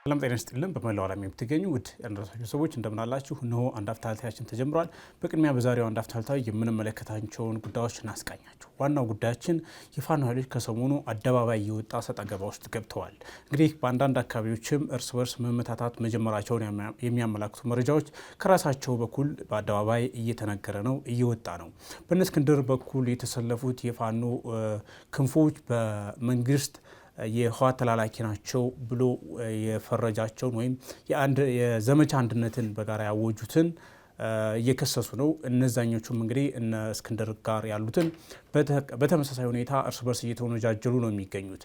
ሰላም ጤና ይስጥልን። በመላው ዓለም የምትገኙ ውድ የአንዳፍታ ሰዎች እንደምን አላችሁ? እነሆ አንዳፍታ ታልታችን ተጀምሯል። በቅድሚያ በዛሬው አንዳፍታ ታልታይ የምንመለከታቸውን ጉዳዮች እናስቃኛችሁ። ዋናው ጉዳያችን የፋኖ ኃይሎች ከሰሞኑ አደባባይ እየወጣ ሰጣ ገባ ውስጥ ገብተዋል። እንግዲህ በአንዳንድ አካባቢዎችም እርስ በርስ መመታታት መጀመራቸውን የሚያመላክቱ መረጃዎች ከራሳቸው በኩል በአደባባይ እየተነገረ ነው፣ እየወጣ ነው። በእነ እስክንድር በኩል የተሰለፉት የፋኖ ክንፎች በመንግስት የህወሓት ተላላኪ ናቸው ብሎ የፈረጃቸውን ወይም የዘመቻ አንድነትን በጋራ ያወጁትን እየከሰሱ ነው። እነዛኞቹም እንግዲህ እነ እስክንድር ጋር ያሉትን በተመሳሳይ ሁኔታ እርስ በርስ እየተወነጃጀሉ ነው የሚገኙት።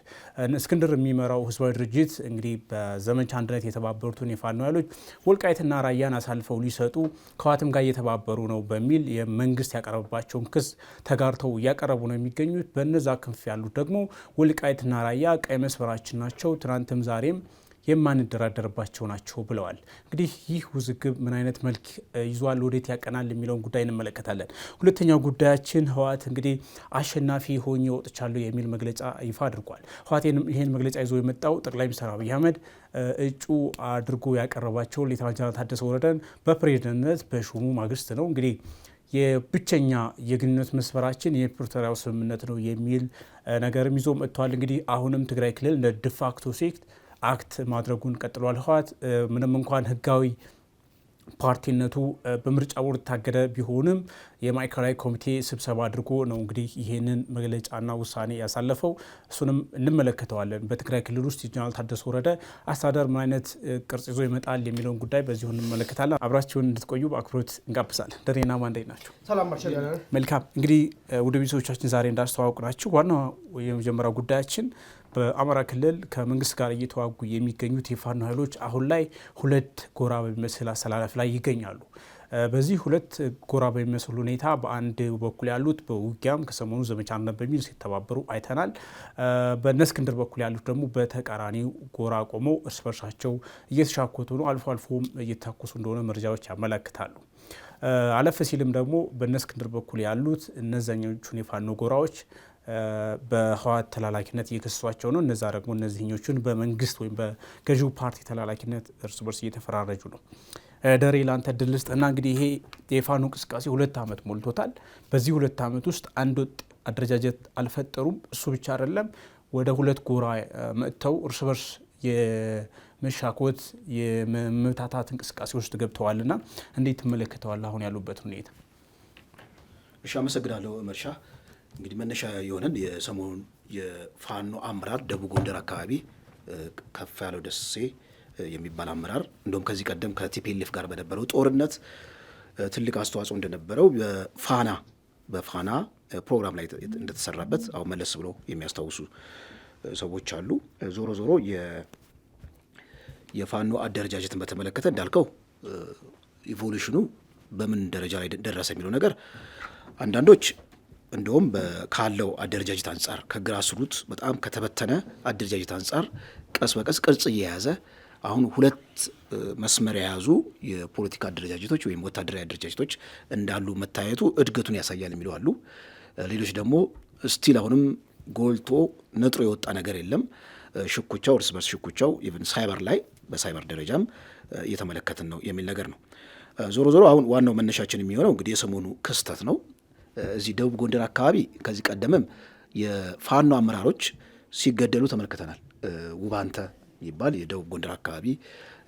እስክንድር የሚመራው ህዝባዊ ድርጅት እንግዲህ በዘመቻ አንድነት የተባበሩትን የፋኖ ኃይሎች ወልቃይትና ራያን አሳልፈው ሊሰጡ ከህወሓትም ጋር እየተባበሩ ነው በሚል የመንግስት ያቀረበባቸውን ክስ ተጋርተው እያቀረቡ ነው የሚገኙት። በነዛ ክንፍ ያሉት ደግሞ ወልቃይትና ራያ ቀይ መስመራችን ናቸው፣ ትናንትም ዛሬም የማንደራደርባቸው ናቸው ብለዋል። እንግዲህ ይህ ውዝግብ ምን አይነት መልክ ይዟል፣ ወዴት ያቀናል የሚለውን ጉዳይ እንመለከታለን። ሁለተኛው ጉዳያችን ህወሓት እንግዲህ አሸናፊ ሆኜ ወጥቻለሁ የሚል መግለጫ ይፋ አድርጓል። ህወሓት ይህን መግለጫ ይዞ የመጣው ጠቅላይ ሚኒስትር አብይ አህመድ እጩ አድርጎ ያቀረባቸው ሌተና ጀነራል ታደሰ ወረደን በፕሬዝዳንትነት በሹሙ ማግስት ነው። እንግዲህ የብቸኛ የግንኙነት መስመራችን የፕሪቶሪያው ስምምነት ነው የሚል ነገርም ይዞ መጥቷል። እንግዲህ አሁንም ትግራይ ክልል እንደ ዲፋክቶ ሴክት አክት ማድረጉን ቀጥሏል። ህወሓት ምንም እንኳን ህጋዊ ፓርቲነቱ በምርጫ ቦርድ ታገደ ቢሆንም የማዕከላዊ ኮሚቴ ስብሰባ አድርጎ ነው እንግዲህ ይህንን መግለጫና ውሳኔ ያሳለፈው። እሱንም እንመለከተዋለን። በትግራይ ክልል ውስጥ የጀነራል ታደሰ ወረደ አስተዳደር ምን አይነት ቅርጽ ይዞ ይመጣል የሚለውን ጉዳይ በዚሁ እንመለከታለን። አብራችሁን እንድትቆዩ በአክብሮት እንጋብዛለን። ደሬና ማንዳይ ናቸው። መልካም እንግዲህ ወደ ቤተሰቦቻችን ዛሬ እንዳስተዋወቁ ናቸው። ዋናው የመጀመሪያው ጉዳያችን በአማራ ክልል ከመንግስት ጋር እየተዋጉ የሚገኙት የፋኖ ኃይሎች አሁን ላይ ሁለት ጎራ በሚመስል አሰላለፍ ላይ ይገኛሉ። በዚህ ሁለት ጎራ በሚመስል ሁኔታ በአንድ በኩል ያሉት በውጊያም ከሰሞኑ ዘመቻ አንድነት በሚል ሲተባበሩ አይተናል። በእነ እስክንድር በኩል ያሉት ደግሞ በተቃራኒው ጎራ ቆመው እርስ በርሳቸው እየተሻኮቱ ነው። አልፎ አልፎም እየተታኮሱ እንደሆነ መረጃዎች ያመለክታሉ። አለፍ ሲልም ደግሞ በእነ እስክንድር በኩል ያሉት እነዛኞቹን የፋኖ ጎራዎች በህወሓት ተላላኪነት እየከሰሷቸው ነው። እነዛ ደግሞ እነዚህኞቹን በመንግስት ወይም በገዢው ፓርቲ ተላላኪነት እርስ በርስ እየተፈራረጁ ነው። ደሬ ላንተ ድል ስጥና እንግዲህ ይሄ የፋኖ እንቅስቃሴ 2 ዓመት ሞልቶታል። በዚህ 2 ዓመት ውስጥ አንድ ወጥ አደረጃጀት አልፈጠሩም። እሱ ብቻ አይደለም፣ ወደ ሁለት ጎራ መጥተው እርስ በርስ የመሻኮት የመመታታት እንቅስቃሴ ውስጥ ገብተዋልና እንዴት ትመለከተዋል አሁን ያሉበት ሁኔታ? እሺ፣ አመሰግናለሁ መርሻ። እንግዲህ መነሻ የሆነን የሰሞኑን የፋኖ አመራር ደቡብ ጎንደር አካባቢ ከፍ ያለው ደሴ የሚባል አመራር እንደውም ከዚህ ቀደም ከቲፒኤልኤፍ ጋር በነበረው ጦርነት ትልቅ አስተዋጽኦ እንደነበረው በፋና ፕሮግራም ላይ እንደተሰራበት አሁን መለስ ብለው የሚያስታውሱ ሰዎች አሉ። ዞሮ ዞሮ የፋኖ አደረጃጀትን በተመለከተ እንዳልከው ኢቮሉሽኑ በምን ደረጃ ላይ ደረሰ የሚለው ነገር አንዳንዶች እንደውም ካለው አደረጃጀት አንጻር ከግራስሩት በጣም ከተበተነ አደረጃጀት አንጻር ቀስ በቀስ ቅርጽ እየያዘ አሁን ሁለት መስመር የያዙ የፖለቲካ አደረጃጀቶች ወይም ወታደራዊ አደረጃጀቶች እንዳሉ መታየቱ እድገቱን ያሳያል የሚሉ አሉ። ሌሎች ደግሞ ስቲል አሁንም ጎልቶ ነጥሮ የወጣ ነገር የለም። ሽኩቻው እርስ በርስ ሽኩቻው ኢቭን ሳይበር ላይ በሳይበር ደረጃም እየተመለከትን ነው የሚል ነገር ነው። ዞሮ ዞሮ አሁን ዋናው መነሻችን የሚሆነው እንግዲህ የሰሞኑ ክስተት ነው። እዚህ ደቡብ ጎንደር አካባቢ ከዚህ ቀደምም የፋኖ አመራሮች ሲገደሉ ተመልክተናል። ውባንተ የሚባል የደቡብ ጎንደር አካባቢ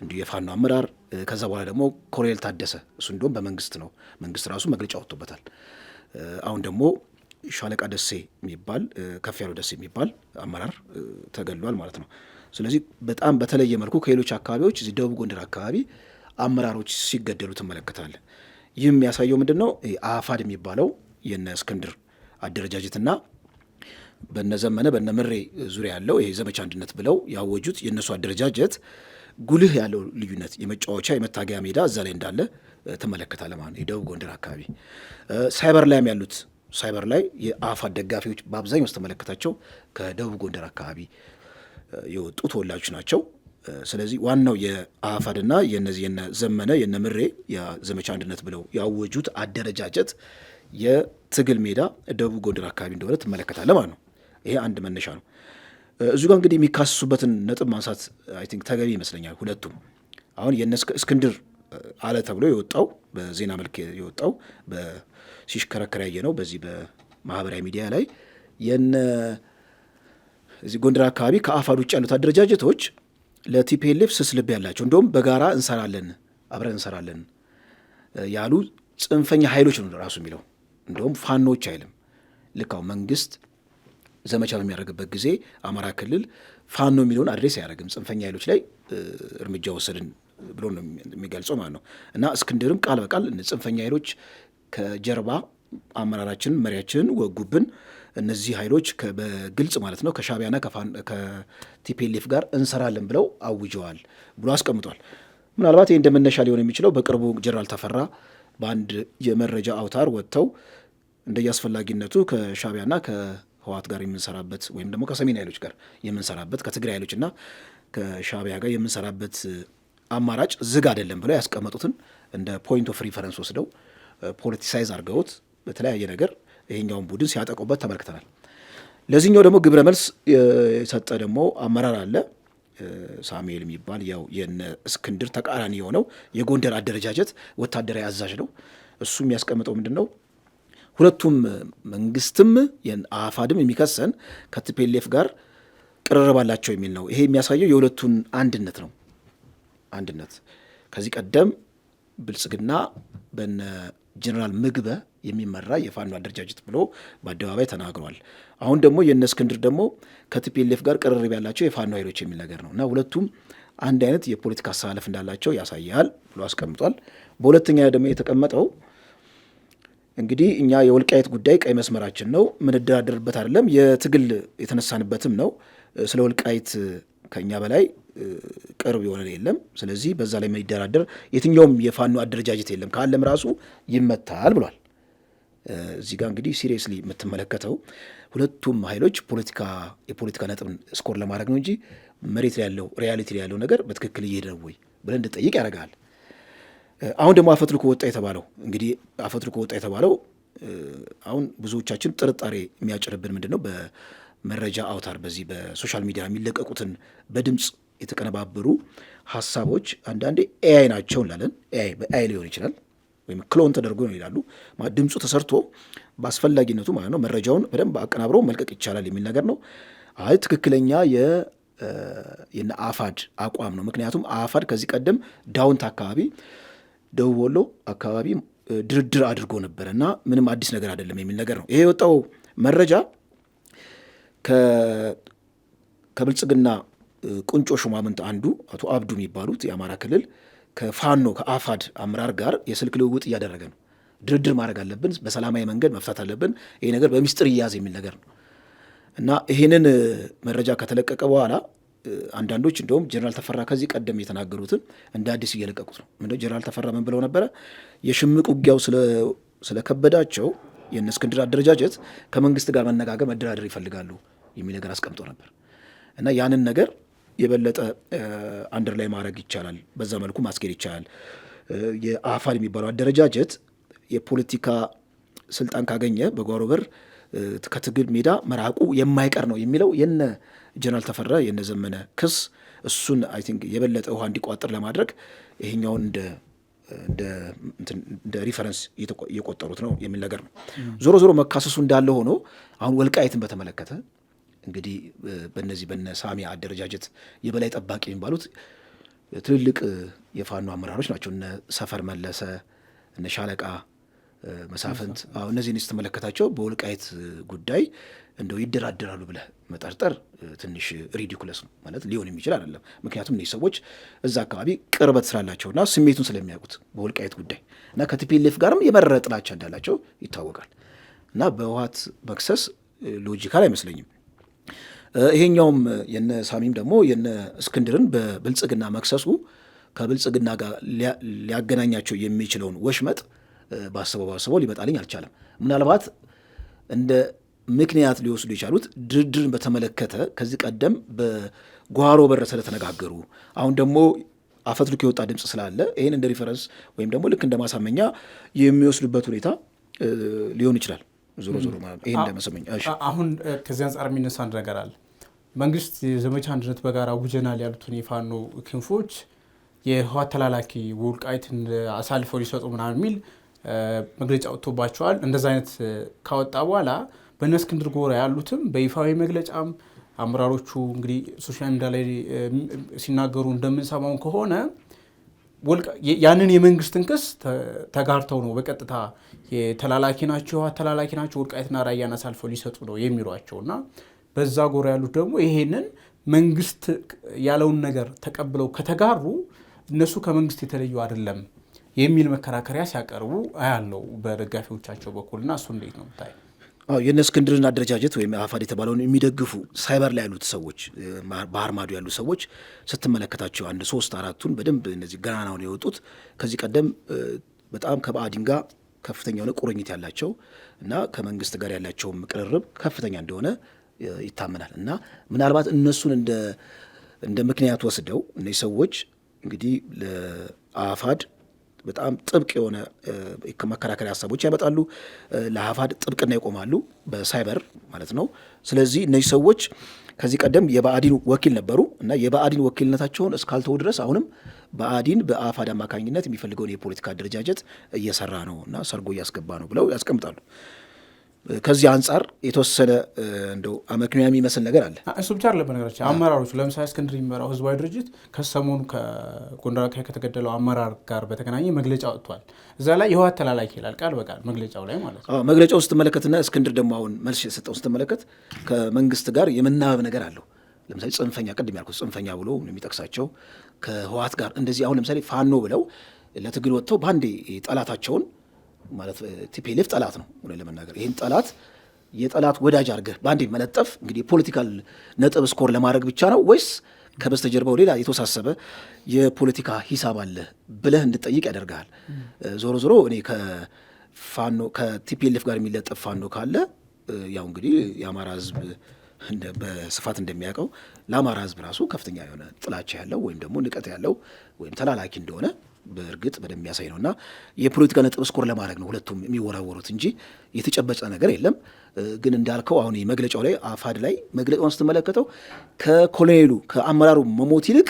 እንዲሁ የፋኖ አመራር፣ ከዛ በኋላ ደግሞ ኮሎኔል ታደሰ እሱ እንዲሁም በመንግስት ነው፣ መንግስት ራሱ መግለጫ ወጥቶበታል። አሁን ደግሞ ሻለቃ ደሴ የሚባል ከፍ ያለው ደሴ የሚባል አመራር ተገድሏል ማለት ነው። ስለዚህ በጣም በተለየ መልኩ ከሌሎች አካባቢዎች እዚህ ደቡብ ጎንደር አካባቢ አመራሮች ሲገደሉ ትመለከታለን። ይህ የሚያሳየው ምንድን ነው? አፋድ የሚባለው የነ እስክንድር አደረጃጀትና በነዘመነ በነምሬ ዙሪያ ያለው ይሄ ዘመቻ አንድነት ብለው ያወጁት የእነሱ አደረጃጀት ጉልህ ያለው ልዩነት የመጫወቻ የመታገያ ሜዳ እዛ ላይ እንዳለ ትመለከታለህ ማለት ነው። የደቡብ ጎንደር አካባቢ ሳይበር ላይም ያሉት ሳይበር ላይ የአፋድ ደጋፊዎች በአብዛኛው ስተመለከታቸው ከደቡብ ጎንደር አካባቢ የወጡ ተወላጆች ናቸው። ስለዚህ ዋናው የአፋድና የነዚህ የነዘመነ የነምሬ የዘመቻ አንድነት ብለው ያወጁት አደረጃጀት የትግል ሜዳ ደቡብ ጎንደር አካባቢ እንደሆነ ትመለከታለህ ማለት ነው። ይሄ አንድ መነሻ ነው። እዚሁ ጋር እንግዲህ የሚካሰሱበትን ነጥብ ማንሳት አይ ቲንክ ተገቢ ይመስለኛል። ሁለቱም አሁን የነ እስክንድር አለ ተብሎ የወጣው በዜና መልክ የወጣው ሲሽከረከር ያየ ነው በዚህ በማህበራዊ ሚዲያ ላይ የነ እዚህ ጎንደር አካባቢ ከአፋድ ውጭ ያሉት አደረጃጀቶች ለቲፒኤልኤፍ ስስ ልብ ያላቸው እንደውም በጋራ እንሰራለን አብረን እንሰራለን ያሉ ጽንፈኛ ኃይሎች ነው ራሱ የሚለው። እንደውም ፋኖች አይልም። ልክ አሁን መንግስት ዘመቻ በሚያደርግበት ጊዜ አማራ ክልል ፋኖ የሚለውን አድሬስ አያደርግም። ጽንፈኛ ኃይሎች ላይ እርምጃ ወሰድን ብሎ ነው የሚገልጸው ማለት ነው። እና እስክንድርም ቃል በቃል ጽንፈኛ ኃይሎች ከጀርባ አመራራችንን መሪያችንን ወጉብን፣ እነዚህ ኃይሎች በግልጽ ማለት ነው ከሻዕቢያና ከቲፒኤልኤፍ ጋር እንሰራለን ብለው አውጀዋል ብሎ አስቀምጧል። ምናልባት ይህ እንደመነሻ ሊሆን የሚችለው በቅርቡ ጀነራል ተፈራ በአንድ የመረጃ አውታር ወጥተው እንደየአስፈላጊነቱ ከሻዕቢያና ከህወሓት ጋር የምንሰራበት ወይም ደግሞ ከሰሜን ኃይሎች ጋር የምንሰራበት ከትግራይ ኃይሎችና ከሻዕቢያ ጋር የምንሰራበት አማራጭ ዝግ አይደለም ብለው ያስቀመጡትን እንደ ፖይንት ኦፍ ሪፈረንስ ወስደው ፖለቲሳይዝ አድርገውት በተለያየ ነገር ይሄኛውን ቡድን ሲያጠቁበት ተመልክተናል። ለዚህኛው ደግሞ ግብረ መልስ የሰጠ ደግሞ አመራር አለ ሳሙኤል የሚባል ያው የነ እስክንድር ተቃራኒ የሆነው የጎንደር አደረጃጀት ወታደራዊ አዛዥ ነው። እሱ የሚያስቀምጠው ምንድን ነው? ሁለቱም መንግስትም አፋድም የሚከሰን ከቲፒኤልኤፍ ጋር ቅርርብ አላቸው የሚል ነው። ይሄ የሚያሳየው የሁለቱን አንድነት ነው። አንድነት ከዚህ ቀደም ብልጽግና በነ ጀነራል ምግበ የሚመራ የፋኖ አደረጃጀት ብሎ በአደባባይ ተናግሯል። አሁን ደግሞ የነ እስክንድር ደግሞ ከቲፒኤልኤፍ ጋር ቅርርብ ያላቸው የፋኖ ኃይሎች የሚል ነገር ነው እና ሁለቱም አንድ አይነት የፖለቲካ አሰላለፍ እንዳላቸው ያሳያል ብሎ አስቀምጧል። በሁለተኛ ደግሞ የተቀመጠው እንግዲህ እኛ የወልቃይት ጉዳይ ቀይ መስመራችን ነው፣ ምንደራደርበት አይደለም፣ የትግል የተነሳንበትም ነው። ስለ ወልቃይት ከኛ በላይ ቅርብ የሆነ የለም። ስለዚህ በዛ ላይ የሚደራደር የትኛውም የፋኖ አደረጃጀት የለም፣ ካለም ራሱ ይመታል ብሏል። እዚህ ጋር እንግዲህ ሲሪየስሊ የምትመለከተው ሁለቱም ኃይሎች የፖለቲካ ነጥብ ስኮር ለማድረግ ነው እንጂ መሬት ላይ ያለው ሪያሊቲ ላይ ያለው ነገር በትክክል እየሄደ ነው ወይ ብለን እንድጠይቅ ያደርጋል። አሁን ደግሞ አፈትልኮ ወጣ የተባለው አሁን ብዙዎቻችን ጥርጣሬ የሚያጭርብን ምንድን ነው? በመረጃ አውታር በዚህ በሶሻል ሚዲያ የሚለቀቁትን በድምፅ የተቀነባበሩ ሀሳቦች አንዳንዴ ኤአይ ናቸው እንላለን። በኤአይ ሊሆን ይችላል ወይም ክሎን ተደርጎ ነው ይላሉ። ድምፁ ተሰርቶ በአስፈላጊነቱ ማለት ነው መረጃውን በደንብ አቀናብሮ መልቀቅ ይቻላል የሚል ነገር ነው። አይ ትክክለኛ የነ አፋድ አቋም ነው። ምክንያቱም አፋድ ከዚህ ቀደም ዳውንት አካባቢ ደቡብ ወሎ አካባቢ ድርድር አድርጎ ነበር እና ምንም አዲስ ነገር አይደለም የሚል ነገር ነው። ይሄ የወጣው መረጃ ከብልጽግና ቁንጮ ሹማምንት አንዱ አቶ አብዱ የሚባሉት የአማራ ክልል ከፋኖ ከአፋድ አመራር ጋር የስልክ ልውውጥ እያደረገ ነው። ድርድር ማድረግ አለብን፣ በሰላማዊ መንገድ መፍታት አለብን፣ ይሄ ነገር በሚስጥር ይያዝ የሚል ነገር ነው እና ይህንን መረጃ ከተለቀቀ በኋላ አንዳንዶች እንደውም ጀነራል ተፈራ ከዚህ ቀደም የተናገሩትን እንደ አዲስ እየለቀቁት ነው። ምንድነው ጀነራል ተፈራ ምን ብለው ነበረ? የሽምቅ ውጊያው ስለከበዳቸው የእነ እስክንድር አደረጃጀት ከመንግስት ጋር መነጋገር መደራደር ይፈልጋሉ የሚል ነገር አስቀምጦ ነበር እና ያንን ነገር የበለጠ አንደር ላይ ማድረግ ይቻላል፣ በዛ መልኩ ማስኬድ ይቻላል። የአፋድ የሚባለው አደረጃጀት የፖለቲካ ስልጣን ካገኘ በጓሮ በር ከትግል ሜዳ መራቁ የማይቀር ነው የሚለው የነ ጀነራል ተፈራ የነ ዘመነ ክስ እሱን አይ ቲንክ የበለጠ ውሃ እንዲቋጥር ለማድረግ ይሄኛውን እንደ ሪፈረንስ እየቆጠሩት ነው የሚል ነገር ነው። ዞሮ ዞሮ መካሰሱ እንዳለ ሆኖ አሁን ወልቃይትን በተመለከተ እንግዲህ በነዚህ በነ ሳሚያ አደረጃጀት የበላይ ጠባቂ የሚባሉት ትልልቅ የፋኖ አመራሮች ናቸው። እነ ሰፈር መለሰ፣ እነ ሻለቃ መሳፍንት እነዚህን ስትመለከታቸው በወልቃይት ጉዳይ እንደው ይደራደራሉ ብለህ መጠርጠር ትንሽ ሪዲኩለስ ነው ማለት ሊሆን የሚችል አይደለም። ምክንያቱም እነዚህ ሰዎች እዛ አካባቢ ቅርበት ስላላቸውና ስሜቱን ስለሚያውቁት በወልቃይት ጉዳይ እና ከቲፒኤልኤፍ ጋርም የመረረ ጥላቻ እንዳላቸው ይታወቃል እና በህወሓት መክሰስ ሎጂካል አይመስለኝም። ይሄኛውም የነ ሳሚም ደግሞ የነ እስክንድርን በብልጽግና መክሰሱ ከብልጽግና ጋር ሊያገናኛቸው የሚችለውን ወሽመጥ ባሰበው ሊመጣልኝ አልቻለም። ምናልባት እንደ ምክንያት ሊወስዱ የቻሉት ድርድርን በተመለከተ ከዚህ ቀደም በጓሮ በር ስለተነጋገሩ አሁን ደግሞ አፈትልኮ የወጣ ድምፅ ስላለ ይህን እንደ ሪፈረንስ ወይም ደግሞ ልክ እንደ ማሳመኛ የሚወስዱበት ሁኔታ ሊሆን ይችላል። ዞሮ ማለት ይህን እንደ ማሳመኛ። አሁን ከዚህ አንጻር የሚነሳ አንድ ነገር አለ። መንግስት ዘመቻ አንድነት በጋራ ውጀናል ያሉትን የፋኖ ክንፎች የህወሓት ተላላኪ ወልቃይትን አሳልፈው ሊሰጡ ምናምን የሚል መግለጫ ወጥቶባቸዋል። እንደዛ አይነት ካወጣ በኋላ በእነ እስክንድር ጎራ ያሉትም በይፋዊ መግለጫም አመራሮቹ እንግዲህ ሶሻል ሚዲያ ላይ ሲናገሩ እንደምንሰማው ከሆነ ያንን የመንግስትን ክስ ተጋርተው ነው በቀጥታ የተላላኪ ናቸው ተላላኪ ናቸው ወልቃይትና ራያን አሳልፈው ሊሰጡ ነው የሚሏቸውና በዛ ጎራ ያሉት ደግሞ ይሄንን መንግስት ያለውን ነገር ተቀብለው ከተጋሩ እነሱ ከመንግስት የተለዩ አይደለም የሚል መከራከሪያ ሲያቀርቡ አያለው በደጋፊዎቻቸው በኩልና እሱ እንዴት ነው የምታየው? የእነ እስክንድርን አደረጃጀት ወይም አፋድ የተባለውን የሚደግፉ ሳይበር ላይ ያሉት ሰዎች ባህር ማዶ ያሉ ሰዎች ስትመለከታቸው አንድ 3-4ቱን በደንብ እነዚህ ገናናውን የወጡት ከዚህ ቀደም በጣም ከብአዴን ጋር ከፍተኛ የሆነ ቁርኝት ያላቸው እና ከመንግስት ጋር ያላቸው ቅርርብ ከፍተኛ እንደሆነ ይታመናል እና ምናልባት እነሱን እንደ ምክንያት ወስደው እነዚህ ሰዎች እንግዲህ ለአፋድ በጣም ጥብቅ የሆነ መከራከሪያ ሀሳቦች ያመጣሉ። ለአፋድ ጥብቅና ይቆማሉ በሳይበር ማለት ነው። ስለዚህ እነዚህ ሰዎች ከዚህ ቀደም የብአዴን ወኪል ነበሩ እና የብአዴን ወኪልነታቸውን እስካልተው ድረስ አሁንም ብአዴን በአፋድ አማካኝነት የሚፈልገውን የፖለቲካ አደረጃጀት እየሰራ ነው እና ሰርጎ እያስገባ ነው ብለው ያስቀምጣሉ። ከዚህ አንጻር የተወሰነ እንደው አመክንዮ የሚመስል ነገር አለ። እሱ ብቻ አይደለም። በነገራችን አመራሮቹ ለምሳሌ እስክንድር የሚመራው ህዝባዊ ድርጅት ከሰሞኑ ከጎንደር አካባቢ ከተገደለው አመራር ጋር በተገናኘ መግለጫ ወጥቷል። እዛ ላይ የህወሓት ተላላኪ ይላል ቃል በቃል መግለጫው ላይ ማለት ነው። መግለጫው ስትመለከትና እስክንድር ደግሞ አሁን መልስ የሰጠው ስትመለከት ከመንግስት ጋር የመናበብ ነገር አለው። ለምሳሌ ጽንፈኛ ቅድም ያልኩት ጽንፈኛ ብሎ የሚጠቅሳቸው ከህወሓት ጋር እንደዚህ አሁን ለምሳሌ ፋኖ ብለው ለትግል ወጥተው በአንዴ ጠላታቸውን ማለት ቲፒኤልኤፍ ጠላት ነው ሆነ ለመናገር ይህን ጠላት የጠላት ወዳጅ አድርገህ በአንዴ መለጠፍ እንግዲህ የፖለቲካል ነጥብ ስኮር ለማድረግ ብቻ ነው ወይስ ከበስተጀርባው ሌላ የተወሳሰበ የፖለቲካ ሂሳብ አለ ብለህ እንድጠይቅ ያደርግሃል። ዞሮ ዞሮ እኔ ከፋኖ ከቲፒኤልኤፍ ጋር የሚለጠፍ ፋኖ ካለ ያው እንግዲህ የአማራ ህዝብ በስፋት እንደሚያውቀው ለአማራ ህዝብ ራሱ ከፍተኛ የሆነ ጥላቻ ያለው ወይም ደግሞ ንቀት ያለው ወይም ተላላኪ እንደሆነ በእርግጥ በደንብ የሚያሳይ ነውና የፖለቲካ ነጥብ ስኮር ለማድረግ ነው ሁለቱም የሚወራወሩት እንጂ የተጨበጨ ነገር የለም። ግን እንዳልከው አሁን መግለጫው ላይ አፋድ ላይ መግለጫውን ስትመለከተው ከኮሎኔሉ ከአመራሩ መሞት ይልቅ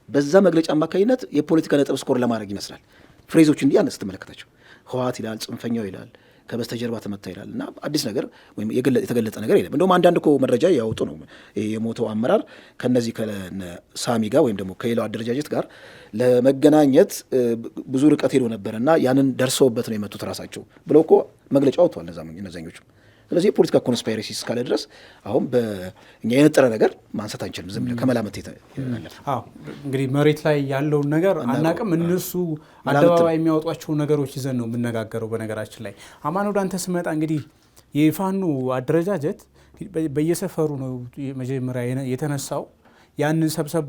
በዛ መግለጫ አማካኝነት የፖለቲካ ነጥብ ስኮር ለማድረግ ይመስላል። ፍሬዞች እንዲህ ያለ ስትመለከታቸው ህወሓት ይላል፣ ጽንፈኛው ይላል፣ ከበስተጀርባ ተመታ ይላል እና አዲስ ነገር ወይም የተገለጠ ነገር የለም። እንደውም አንዳንድ እኮ መረጃ ያወጡ ነው የሞተው አመራር ከነዚህ ከሳሚ ጋር ወይም ደግሞ ከሌላው አደረጃጀት ጋር ለመገናኘት ብዙ ርቀት ሄዶ ነበር እና ያንን ደርሰውበት ነው የመጡት ራሳቸው ብለው እኮ መግለጫ አውጥተዋል እነዛኞቹ። ስለዚህ የፖለቲካ ኮንስፓይሬሲ እስካለ ድረስ አሁን በእኛ የነጠረ ነገር ማንሳት አንችልም። ዝም ብለህ ከመላመት ያለፈ እንግዲህ መሬት ላይ ያለውን ነገር አናቅም። እነሱ አደባባይ የሚያወጧቸው ነገሮች ይዘን ነው የምነጋገረው። በነገራችን ላይ አማን ወደ አንተ ስመጣ እንግዲህ የፋኖ አደረጃጀት በየሰፈሩ ነው መጀመሪያ የተነሳው። ያንን ሰብሰብ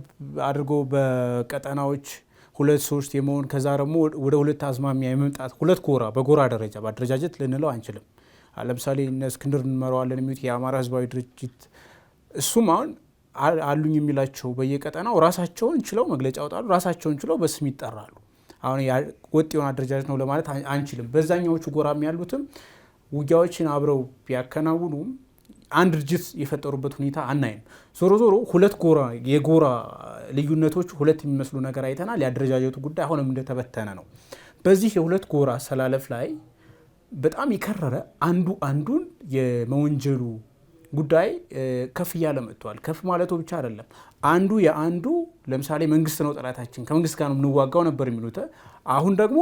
አድርጎ በቀጠናዎች 2-3 የመሆን ከዛ ደግሞ ወደ 2 አዝማሚያ የመምጣት 2 ጎራ በጎራ ደረጃ በአደረጃጀት ልንለው አንችልም። ለምሳሌ እነ እስክንድር እንመራዋለን የሚሉት የአማራ ህዝባዊ ድርጅት እሱም አሁን አሉኝ የሚላቸው በየቀጠናው ራሳቸውን ችለው መግለጫ ያወጣሉ፣ ራሳቸውን ችለው በስም ይጠራሉ። አሁን ወጥ የሆነ አደረጃጀት ነው ለማለት አንችልም። በዛኛዎቹ ጎራም ያሉትም ውጊያዎችን አብረው ቢያከናውኑም አንድ ድርጅት የፈጠሩበት ሁኔታ አናይም። ዞሮ ዞሮ 2 ጎራ የጎራ ልዩነቶች 2 የሚመስሉ ነገር አይተናል። የአደረጃጀቱ ጉዳይ አሁንም እንደተበተነ ነው። በዚህ የ2 ጎራ አሰላለፍ ላይ በጣም የከረረ አንዱን የመወንጀሉ ጉዳይ ከፍ እያለ መጥቷል። ከፍ ማለቱ ብቻ አይደለም። አንዱ የአንዱ ለምሳሌ መንግስት ነው ጠላታችን ከመንግስት ጋር ነው የምንዋጋው ነበር የሚሉት አሁን ደግሞ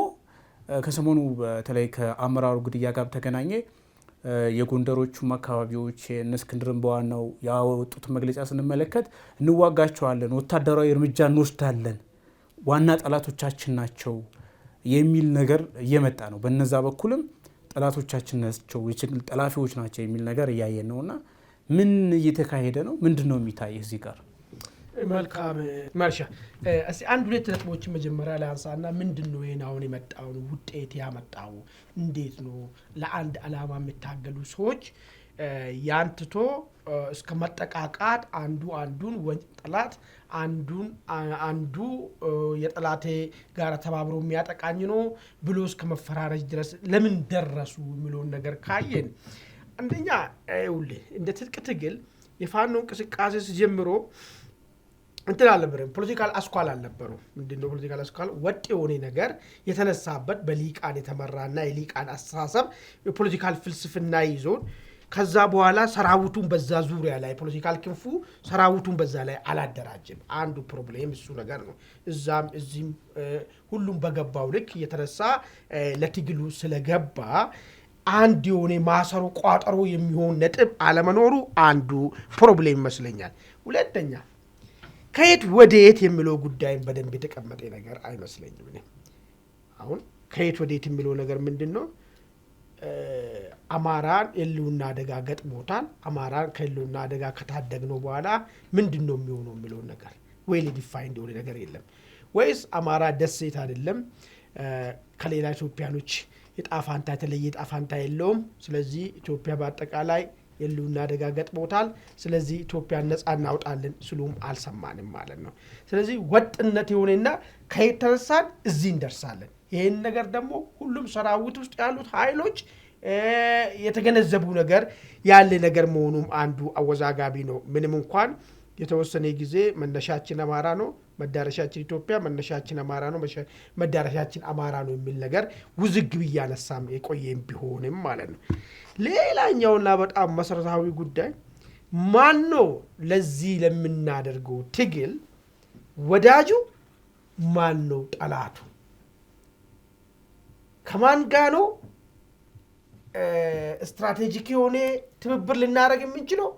ከሰሞኑ በተለይ ከአመራሩ ግድያ ጋር ተገናኘ የጎንደሮቹም አካባቢዎች እነ እስክንድርን በዋናው ያወጡት መግለጫ ስንመለከት እንዋጋቸዋለን፣ ወታደራዊ እርምጃ እንወስዳለን፣ ዋና ጠላቶቻችን ናቸው የሚል ነገር እየመጣ ነው። በነዛ በኩልም ጠላቶቻችን ናቸው ጠላፊዎች ናቸው የሚል ነገር እያየን ነውና ምን እየተካሄደ ነው? ምንድን ነው የሚታይ እዚህ ጋር? መልካም መርሻ እስቲ 1-2 ነጥቦችን መጀመሪያ ላይ አንሳና ምንድን ነው ይሄን አሁን የመጣውን ውጤት ያመጣው? እንዴት ነው ለአንድ ዓላማ የሚታገሉ ሰዎች ያንትቶ እስከ መጠቃቃት አንዱን ጠላት አንዱ የጠላቴ ጋር ተባብሮ የሚያጠቃኝ ነው ብሎ እስከ መፈራረጅ ድረስ ለምን ደረሱ የሚለውን ነገር ካየን አንደኛ እንደ ትጥቅ ትግል የፋኖ እንቅስቃሴ ሲጀምሮ እንትን አልነበረም፣ ፖለቲካል አስኳል አልነበረም። ምንድነው ፖለቲካል አስኳል? ወጥ የሆነ ነገር የተነሳበት በሊቃን የተመራና የሊቃን አስተሳሰብ የፖለቲካል ፍልስፍና ይዞን ከዛ በኋላ ሰራዊቱን በዛ ዙሪያ ላይ ፖለቲካል ክንፉ ሰራዊቱን በዛ ላይ አላደራጀም። አንዱ ፕሮብሌም እሱ ነገር ነው። እዛም እዚህም ሁሉም በገባው ልክ የተነሳ ለትግሉ ስለገባ አንድ የሆነ ማሰሩ ቋጠሮ የሚሆን ነጥብ አለመኖሩ አንዱ ፕሮብሌም ይመስለኛል። ሁለተኛ ከየት ወዴት የሚለው ጉዳይን በደንብ የተቀመጠ ነገር አይመስለኝም። እኔ አሁን ከየት ወዴት የሚለው ነገር ምንድነው? አማራን የህልውና አደጋ ገጥሞታል። አማራን ከህልውና አደጋ ከታደግነው በኋላ ምንድነው የሚሆነው የሚለው ነገር ዌል ዲፋይንድ የሆነ ነገር የለም። ወይስ አማራ ደሴት አይደለም፣ ከሌላ ኢትዮጵያኖች የጣፋንታ የተለየ ጣፋንታ የለውም። ስለዚህ ኢትዮጵያ በአጠቃላይ የህልውና አደጋ ገጥሞታል። ስለዚህ ኢትዮጵያን ነፃ እናውጣለን ስሉም አልሰማንም ማለት ነው። ስለዚህ ወጥነት የሆነና ከየት ተነሳን እዚህ እንደርሳለን። ይሄን ነገር ደግሞ ሁሉም ሰራዊት ውስጥ ያሉት ኃይሎች የተገነዘቡ ነገር ያለ ነገር መሆኑም አንዱ አወዛጋቢ ነው። ምንም እንኳን የተወሰነ ጊዜ መነሻችን አማራ ነው፣ መዳረሻችን ኢትዮጵያ፣ መነሻችን አማራ ነው፣ መዳረሻችን አማራ ነው የሚል ነገር ውዝግብ እያነሳም የቆየም ቢሆንም ማለት ነው። ሌላኛውና በጣም መሰረታዊ ጉዳይ ማን ነው ለዚህ ለምናደርገው ትግል ወዳጁ፣ ማን ነው ጠላቱ? ከማን ጋር ነው ስትራቴጂክ የሆነ ትብብር ልናደርግ የምንችለው?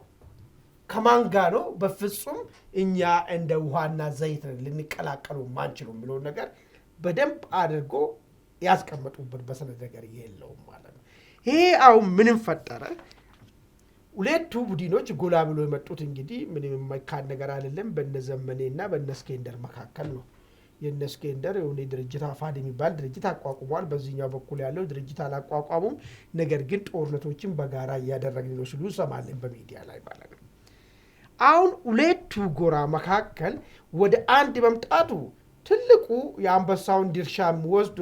ከማን ጋር ነው በፍጹም እኛ እንደ ውሃና ዘይት ልንቀላቀሉ ማንችለው የሚለው ነገር በደንብ አድርጎ ያስቀመጡበት በሰነድ ነገር የለውም ማለት ነው። ይሄ አሁን ምንም ፈጠረ? ሁለቱ ቡድኖች ጎላ ብሎ የመጡት እንግዲህ ምንም የማይካድ ነገር አይደለም፣ በነዘመኔና በነስኬንደር መካከል ነው። የነስኬንደር የሆነ ድርጅት አፋድ የሚባል ድርጅት አቋቁሟል። በዚህኛው በኩል ያለው ድርጅት አላቋቋሙም። ነገር ግን ጦርነቶችን በጋራ እያደረግን ነው ሲሉ ሰማለን በሚዲያ ላይ ማለት ነው። አሁን ሁለቱ ጎራ መካከል ወደ አንድ መምጣቱ ትልቁ የአንበሳውን ድርሻ ወስዶ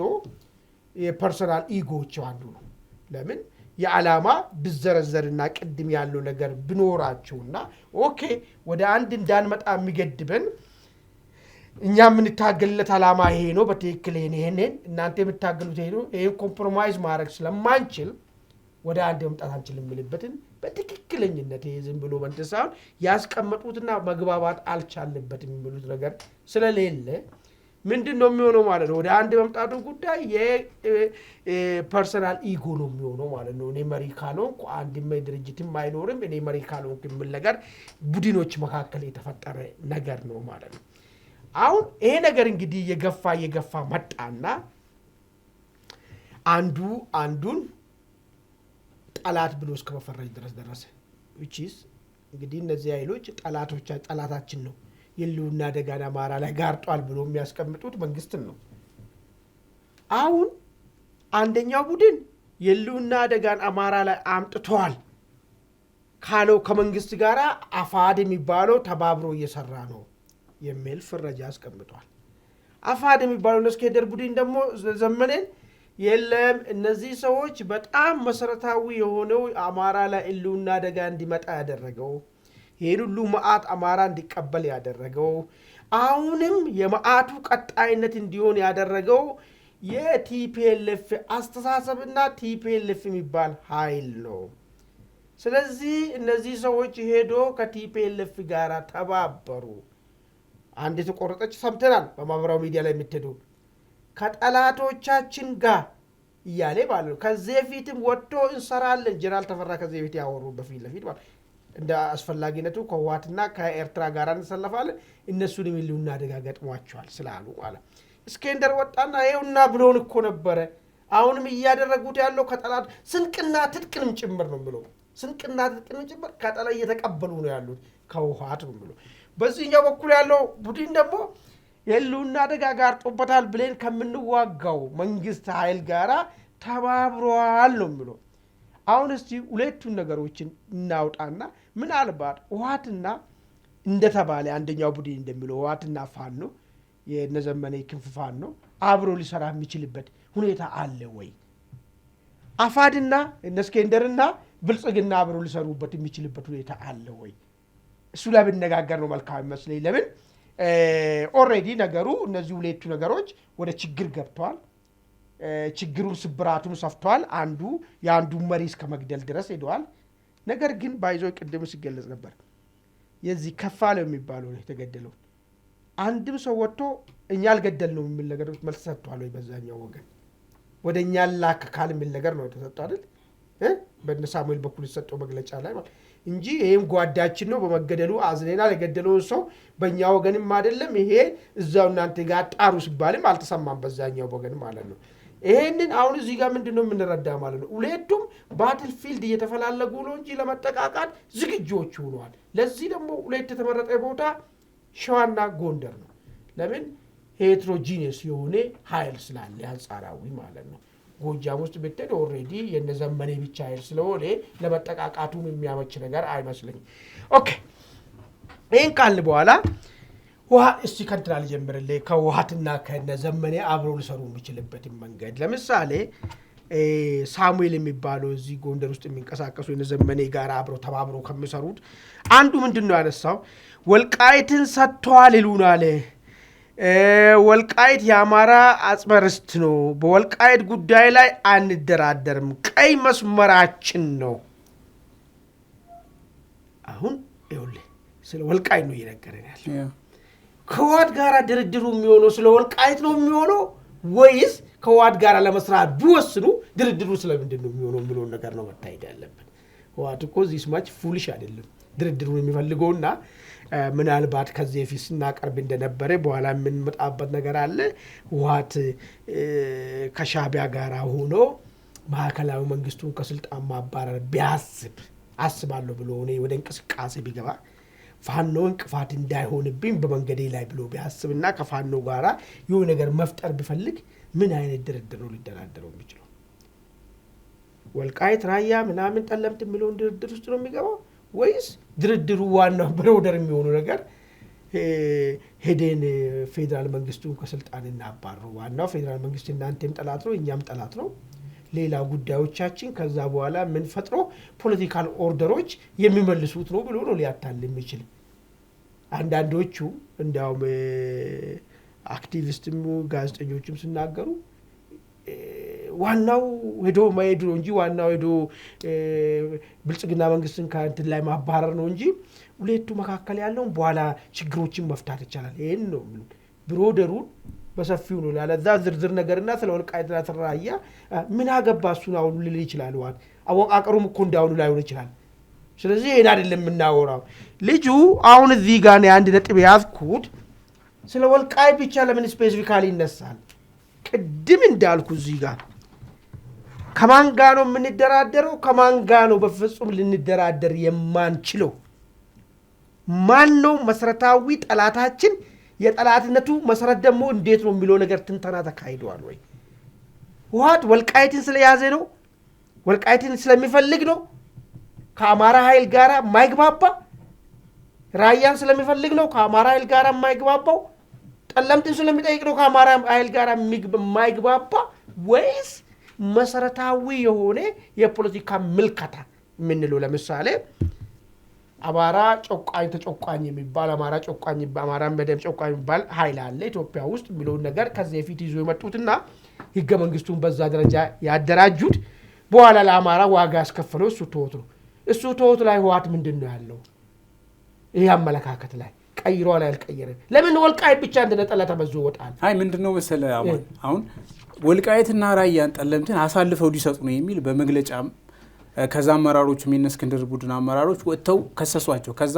የፐርሰናል ኢጎዎች አንዱ ነው። ለምን የዓላማ ብዘረዘርና ቅድም ያለው ነገር ብኖራቸውና ኦኬ ወደ አንድ እንዳንመጣ የሚገድበን እኛ የምንታገልለት ዓላማ ይሄ ነው፣ በትክክል ይሄንን እናንተ የምታገሉት ይሄ ነው፣ ይሄን ኮምፕሮማይዝ ማድረግ ስለማንችል ወደ አንድ መምጣት አንችልም የሚልበትን በትክክለኝነት ይሄ ዝም ብሎ መንተሳውን ያስቀመጡትና መግባባት አልቻልንበትም የሚሉት ነገር ስለሌለ ምንድነው የሚሆነው ማለት ነው? ወደ አንድ መምጣቱ ጉዳይ የፐርሰናል ኢጎ ነው የሚሆነው ማለት ነው። እኔ መሪ ካልሆንኩ አንድም ድርጅትም አይኖርም፣ እኔ መሪ ካልሆንኩ የሚል ነገር ቡድኖች መካከል የተፈጠረ ነገር ነው ማለት ነው። አሁን ይሄ ነገር እንግዲህ የገፋ መጣና አንዱን ጠላት ብሎ እስከ መፈረጅ ድረስ ደረሰ። which is እንግዲህ እነዚህ ኃይሎች ጠላታችን ነው የህልውና አደጋን አማራ ላይ ጋርጧል ብሎ የሚያስቀምጡት መንግስትን ነው። አሁን አንደኛው ቡድን የህልውና አደጋን አማራ ላይ አምጥቷል ካለው ከመንግስት ጋር አፋድ የሚባለው ተባብሮ እየሰራ ነው የሚል ፍረጃ አስቀምጧል። አፋድ የሚባለው ነስኬደር ቡድን ደግሞ ዘመነን የለም እነዚህ ሰዎች በጣም መሰረታዊ የሆነው አማራ ላይ ህልውና አደጋ እንዲመጣ ያደረገው ይሄን ሁሉ መዓት አማራ እንዲቀበል ያደረገው አሁንም የመዓቱ ቀጣይነት እንዲሆን ያደረገው የቲፒኤልኤፍ አስተሳሰብና ቲፒኤልኤፍ የሚባል ኃይል ነው። ስለዚህ እነዚህ ሰዎች ሄዶ ከቲፒኤልኤፍ ጋር ተባበሩ። አንድ የተቆረጠች ሰምተናል በማህበራዊ ሚዲያ ላይ የምትሄዱ ከጠላቶቻችን ጋር እያለ ማለት ነው። ከዚህ በፊትም ወጥቶ እንሰራለን ጀነራል ተፈራ ከዚህ በፊት ያወሩ በፊት ለፊት ማለት እንደ አስፈላጊነቱ ከህወሓትና ከኤርትራ ጋር እንሰለፋለን እነሱን ህልውና አደጋ ገጥሟቸዋል ስላሉ ማለት እስኬንደር ወጣና ይኸውና ብሎን እኮ ነበረ። አሁንም እያደረጉት ያለው ከጠላት ስንቅና ትጥቅንም ጭምር ነው ብሎ ስንቅና ትጥቅንም ጭምር ከጠላት እየተቀበሉ ነው ያሉት ከህወሓት ነው ብሎ በዚህኛው በኩል ያለው ቡድን ደግሞ የህልውና አደጋ ጋርጦበታል ብለን ከምንዋጋው መንግስት ኃይል ጋራ ተባብሯል ነው ብሎ አሁን እስቲ ሁለቱን ነገሮችን እናውጣና ምናልባት ህወሓትና እንደተባለ አንደኛው ቡድን እንደሚለው ህወሓትና ፋኖ የነዘመነ ክንፍ ፋኖ አብሮ ሊሰራ የሚችልበት ሁኔታ አለ ወይ? አፋድና እነስኬንደርና ብልጽግና አብሮ ሊሰሩበት የሚችልበት ሁኔታ አለ ወይ? እሱ ላይ ብንነጋገር ነው መልካም ይመስለኝ። ለምን ኦልሬዲ ነገሩ እነዚህ ሁለቱ ነገሮች ወደ ችግር ገብተዋል። ችግሩን ስብራቱን ሰፍቷል። አንዱ የአንዱ መሪ እስከ መግደል ድረስ ሄደዋል። ነገር ግን ባይዞ ቅድም ሲገለጽ ነበር የዚህ ከፋለው የሚባለው ነው የተገደለው። አንድም ሰው ወጥቶ እኛ አልገደልነው የሚል ነገር መልስ ሰጥቷል ወይ በዛኛው ወገን ወደ እኛ ላክ ካል የሚል ነገር ነው ተሰጥቷል አይደል? በእነ ሳሙኤል በኩል የተሰጠው መግለጫ ላይ ማለት እንጂ ይሄም ጓዳችን ነው በመገደሉ አዝነናል የገደለው ሰው በእኛ ወገንም አይደለም ይሄ እዛው እናንተ ጋር ጣሩ ሲባልም አልተሰማም በዛኛው ወገን ማለት ነው። ይሄንን አሁን እዚህ ጋር ምንድነው የምንረዳ ማለት ነው ሁለቱም ባትል ፊልድ እየተፈላለጉ ነው እንጂ ለመጠቃቃት ዝግጆች ሆነዋል። ለዚህ ደግሞ ሁለት የተመረጠ ቦታ ሸዋና ጎንደር ነው። ለምን ሄትሮጂኒየስ የሆነ ኃይል ስላለ አንጻራዊ ማለት ነው። ጎጃም ውስጥ ብትሄድ ኦልሬዲ የነዘመኔ ብቻ ኃይል ስለሆነ ለመጠቃቃቱም የሚያመች ነገር አይመስለኝም። ኦኬ ይሄን ካል በኋላ ውሃ እስቲ ከንትራ ልጀምርልህ ከውሃትና ከነዘመኔ አብረው ሊሰሩ የሚችልበት መንገድ ለምሳሌ ሳሙኤል የሚባለው እዚህ ጎንደር ውስጥ የሚንቀሳቀሱ የነዘመኔ ጋር አብረው ተባብረው ከሚሰሩት አንዱ ምንድነው ያነሳው ወልቃይትን ሰጥቷል ይሉናል። ወልቃይት የአማራ አጽመ ርስት ነው። በወልቃይት ጉዳይ ላይ አንደራደርም፣ ቀይ መስመራችን ነው። አሁን ይኸውልህ ስለ ወልቃይት ነው እየነገረን ያለው። ከዋድ ጋር ድርድሩ የሚሆነው ስለ ወልቃይት ነው የሚሆነው ወይስ ከዋድ ጋር ለመስራት ቢወስኑ ድርድሩ ስለምንድን ነው የሚሆነው የሚለው ነገር ነው መታየት ያለበት። ዋድ እኮ ዚስ ማች ፉሊሽ አይደለም ድርድሩን የሚፈልገውና ምናልባት ከዚህ በፊት ስናቀርብ እንደነበረ በኋላ የምንመጣበት ነገር አለ። ዋት ከሻቢያ ጋር ሆኖ ማዕከላዊ መንግስቱን ከስልጣን ማባረር ቢያስብ አስባለሁ ብሎ እኔ ወደ እንቅስቃሴ ቢገባ ፋኖ እንቅፋት እንዳይሆንብኝ በመንገዴ ላይ ብሎ ቢያስብና ከፋኖ ጋራ የሆነ ነገር መፍጠር ቢፈልግ ምን አይነት ድርድር ነው ሊደራደረው የሚችለው? ወልቃይት ራያ ምናምን ጠለምት የሚለውን ድርድር ውስጥ ነው የሚገባው ወይስ ድርድሩ ዋናው ብሮደር የሚሆኑ ነገር ሄደን ፌደራል መንግስቱን ከስልጣን እናባረው? ዋናው ፌደራል መንግስት እናንተም ጠላት ነው እኛም ጠላት ነው፣ ሌላ ጉዳዮቻችን ከዛ በኋላ ምን ፈጥሮ ፖለቲካል ኦርደሮች የሚመልሱት ነው ብሎ ነው ሊያታል የሚችል። አንዳንዶቹ እንዳውም አክቲቪስትም ጋዜጠኞችም ሲናገሩ ዋናው ሄዶ ማይዱ ነው እንጂ ዋናው ሄዶ ብልጽግና መንግስትን ከእንትን ላይ ማባረር ነው እንጂ ሁለቱ መካከል ያለው በኋላ ችግሮችን መፍታት ይቻላል። ይሄን ነው ብሮደሩን በሰፊው ነው ያለዛ ዝርዝር ነገርና ስለ ወልቃይትና ተራያ ምን አገባሱን አሁን ሊል ይችላል። ዋት አወቃቀሩም እኮ እንዳውኑ ላይሆን ይችላል። ስለዚህ ይሄን አይደለም የምናወራው። ልጁ አሁን እዚህ ጋር ነው አንድ ነጥብ ያዝኩት ስለ ወልቃይት ብቻ ለምን ስፔሲፊካሊ ይነሳል? ቅድም እንዳልኩ እዚህ ጋር ከማን ጋር ነው የምንደራደረው? ከማን ጋር ነው በፍጹም ልንደራደር የማንችለው? ማን ነው መሰረታዊ ጠላታችን? የጠላትነቱ መሰረት ደግሞ እንዴት ነው የሚለው ነገር ትንተና ተካሂዷል ወይ? ዋት ወልቃይትን ስለያዘ ነው? ወልቃይትን ስለሚፈልግ ነው? ከአማራ ኃይል ጋር ማይግባባ? ራያን ስለሚፈልግ ነው ከአማራ ኃይል ጋር ማይግባባው? ጠለምትን ስለሚጠይቅ ነው ከአማራ ኃይል ጋር ማይግባባ? ወይስ መሰረታዊ የሆነ የፖለቲካ ምልከታ ምንለው? ለምሳሌ አማራ ጮቃኝ ተጮቃኝ የሚባል አማራ ጮቃኝ በአማራም በደም ጮቃኝ የሚባል ኃይል አለ ኢትዮጵያ ውስጥ የሚለው ነገር ከዚህ በፊት ይዞ የመጡትና ህገ መንግስቱን በዛ ደረጃ ያደራጁት በኋላ ለአማራ ዋጋ ያስከፈለው እሱ ተወት ነው። እሱ ተወት ላይ ህዋት ምንድነው ያለው? ይሄ አመለካከት ላይ ቀይሮ ላይ አልቀየረ ለምን ወልቃይት ብቻ እንደነጠላ ተመዞ ወጣል? አይ ምንድነው መሰለ አሁን ወልቃይትና ራያን ጠለምትን አሳልፈው ሊሰጡ ነው የሚል በመግለጫም ከዛ አመራሮች እስክንድር ቡድን አመራሮች ወጥተው ከሰሷቸው። ከዛ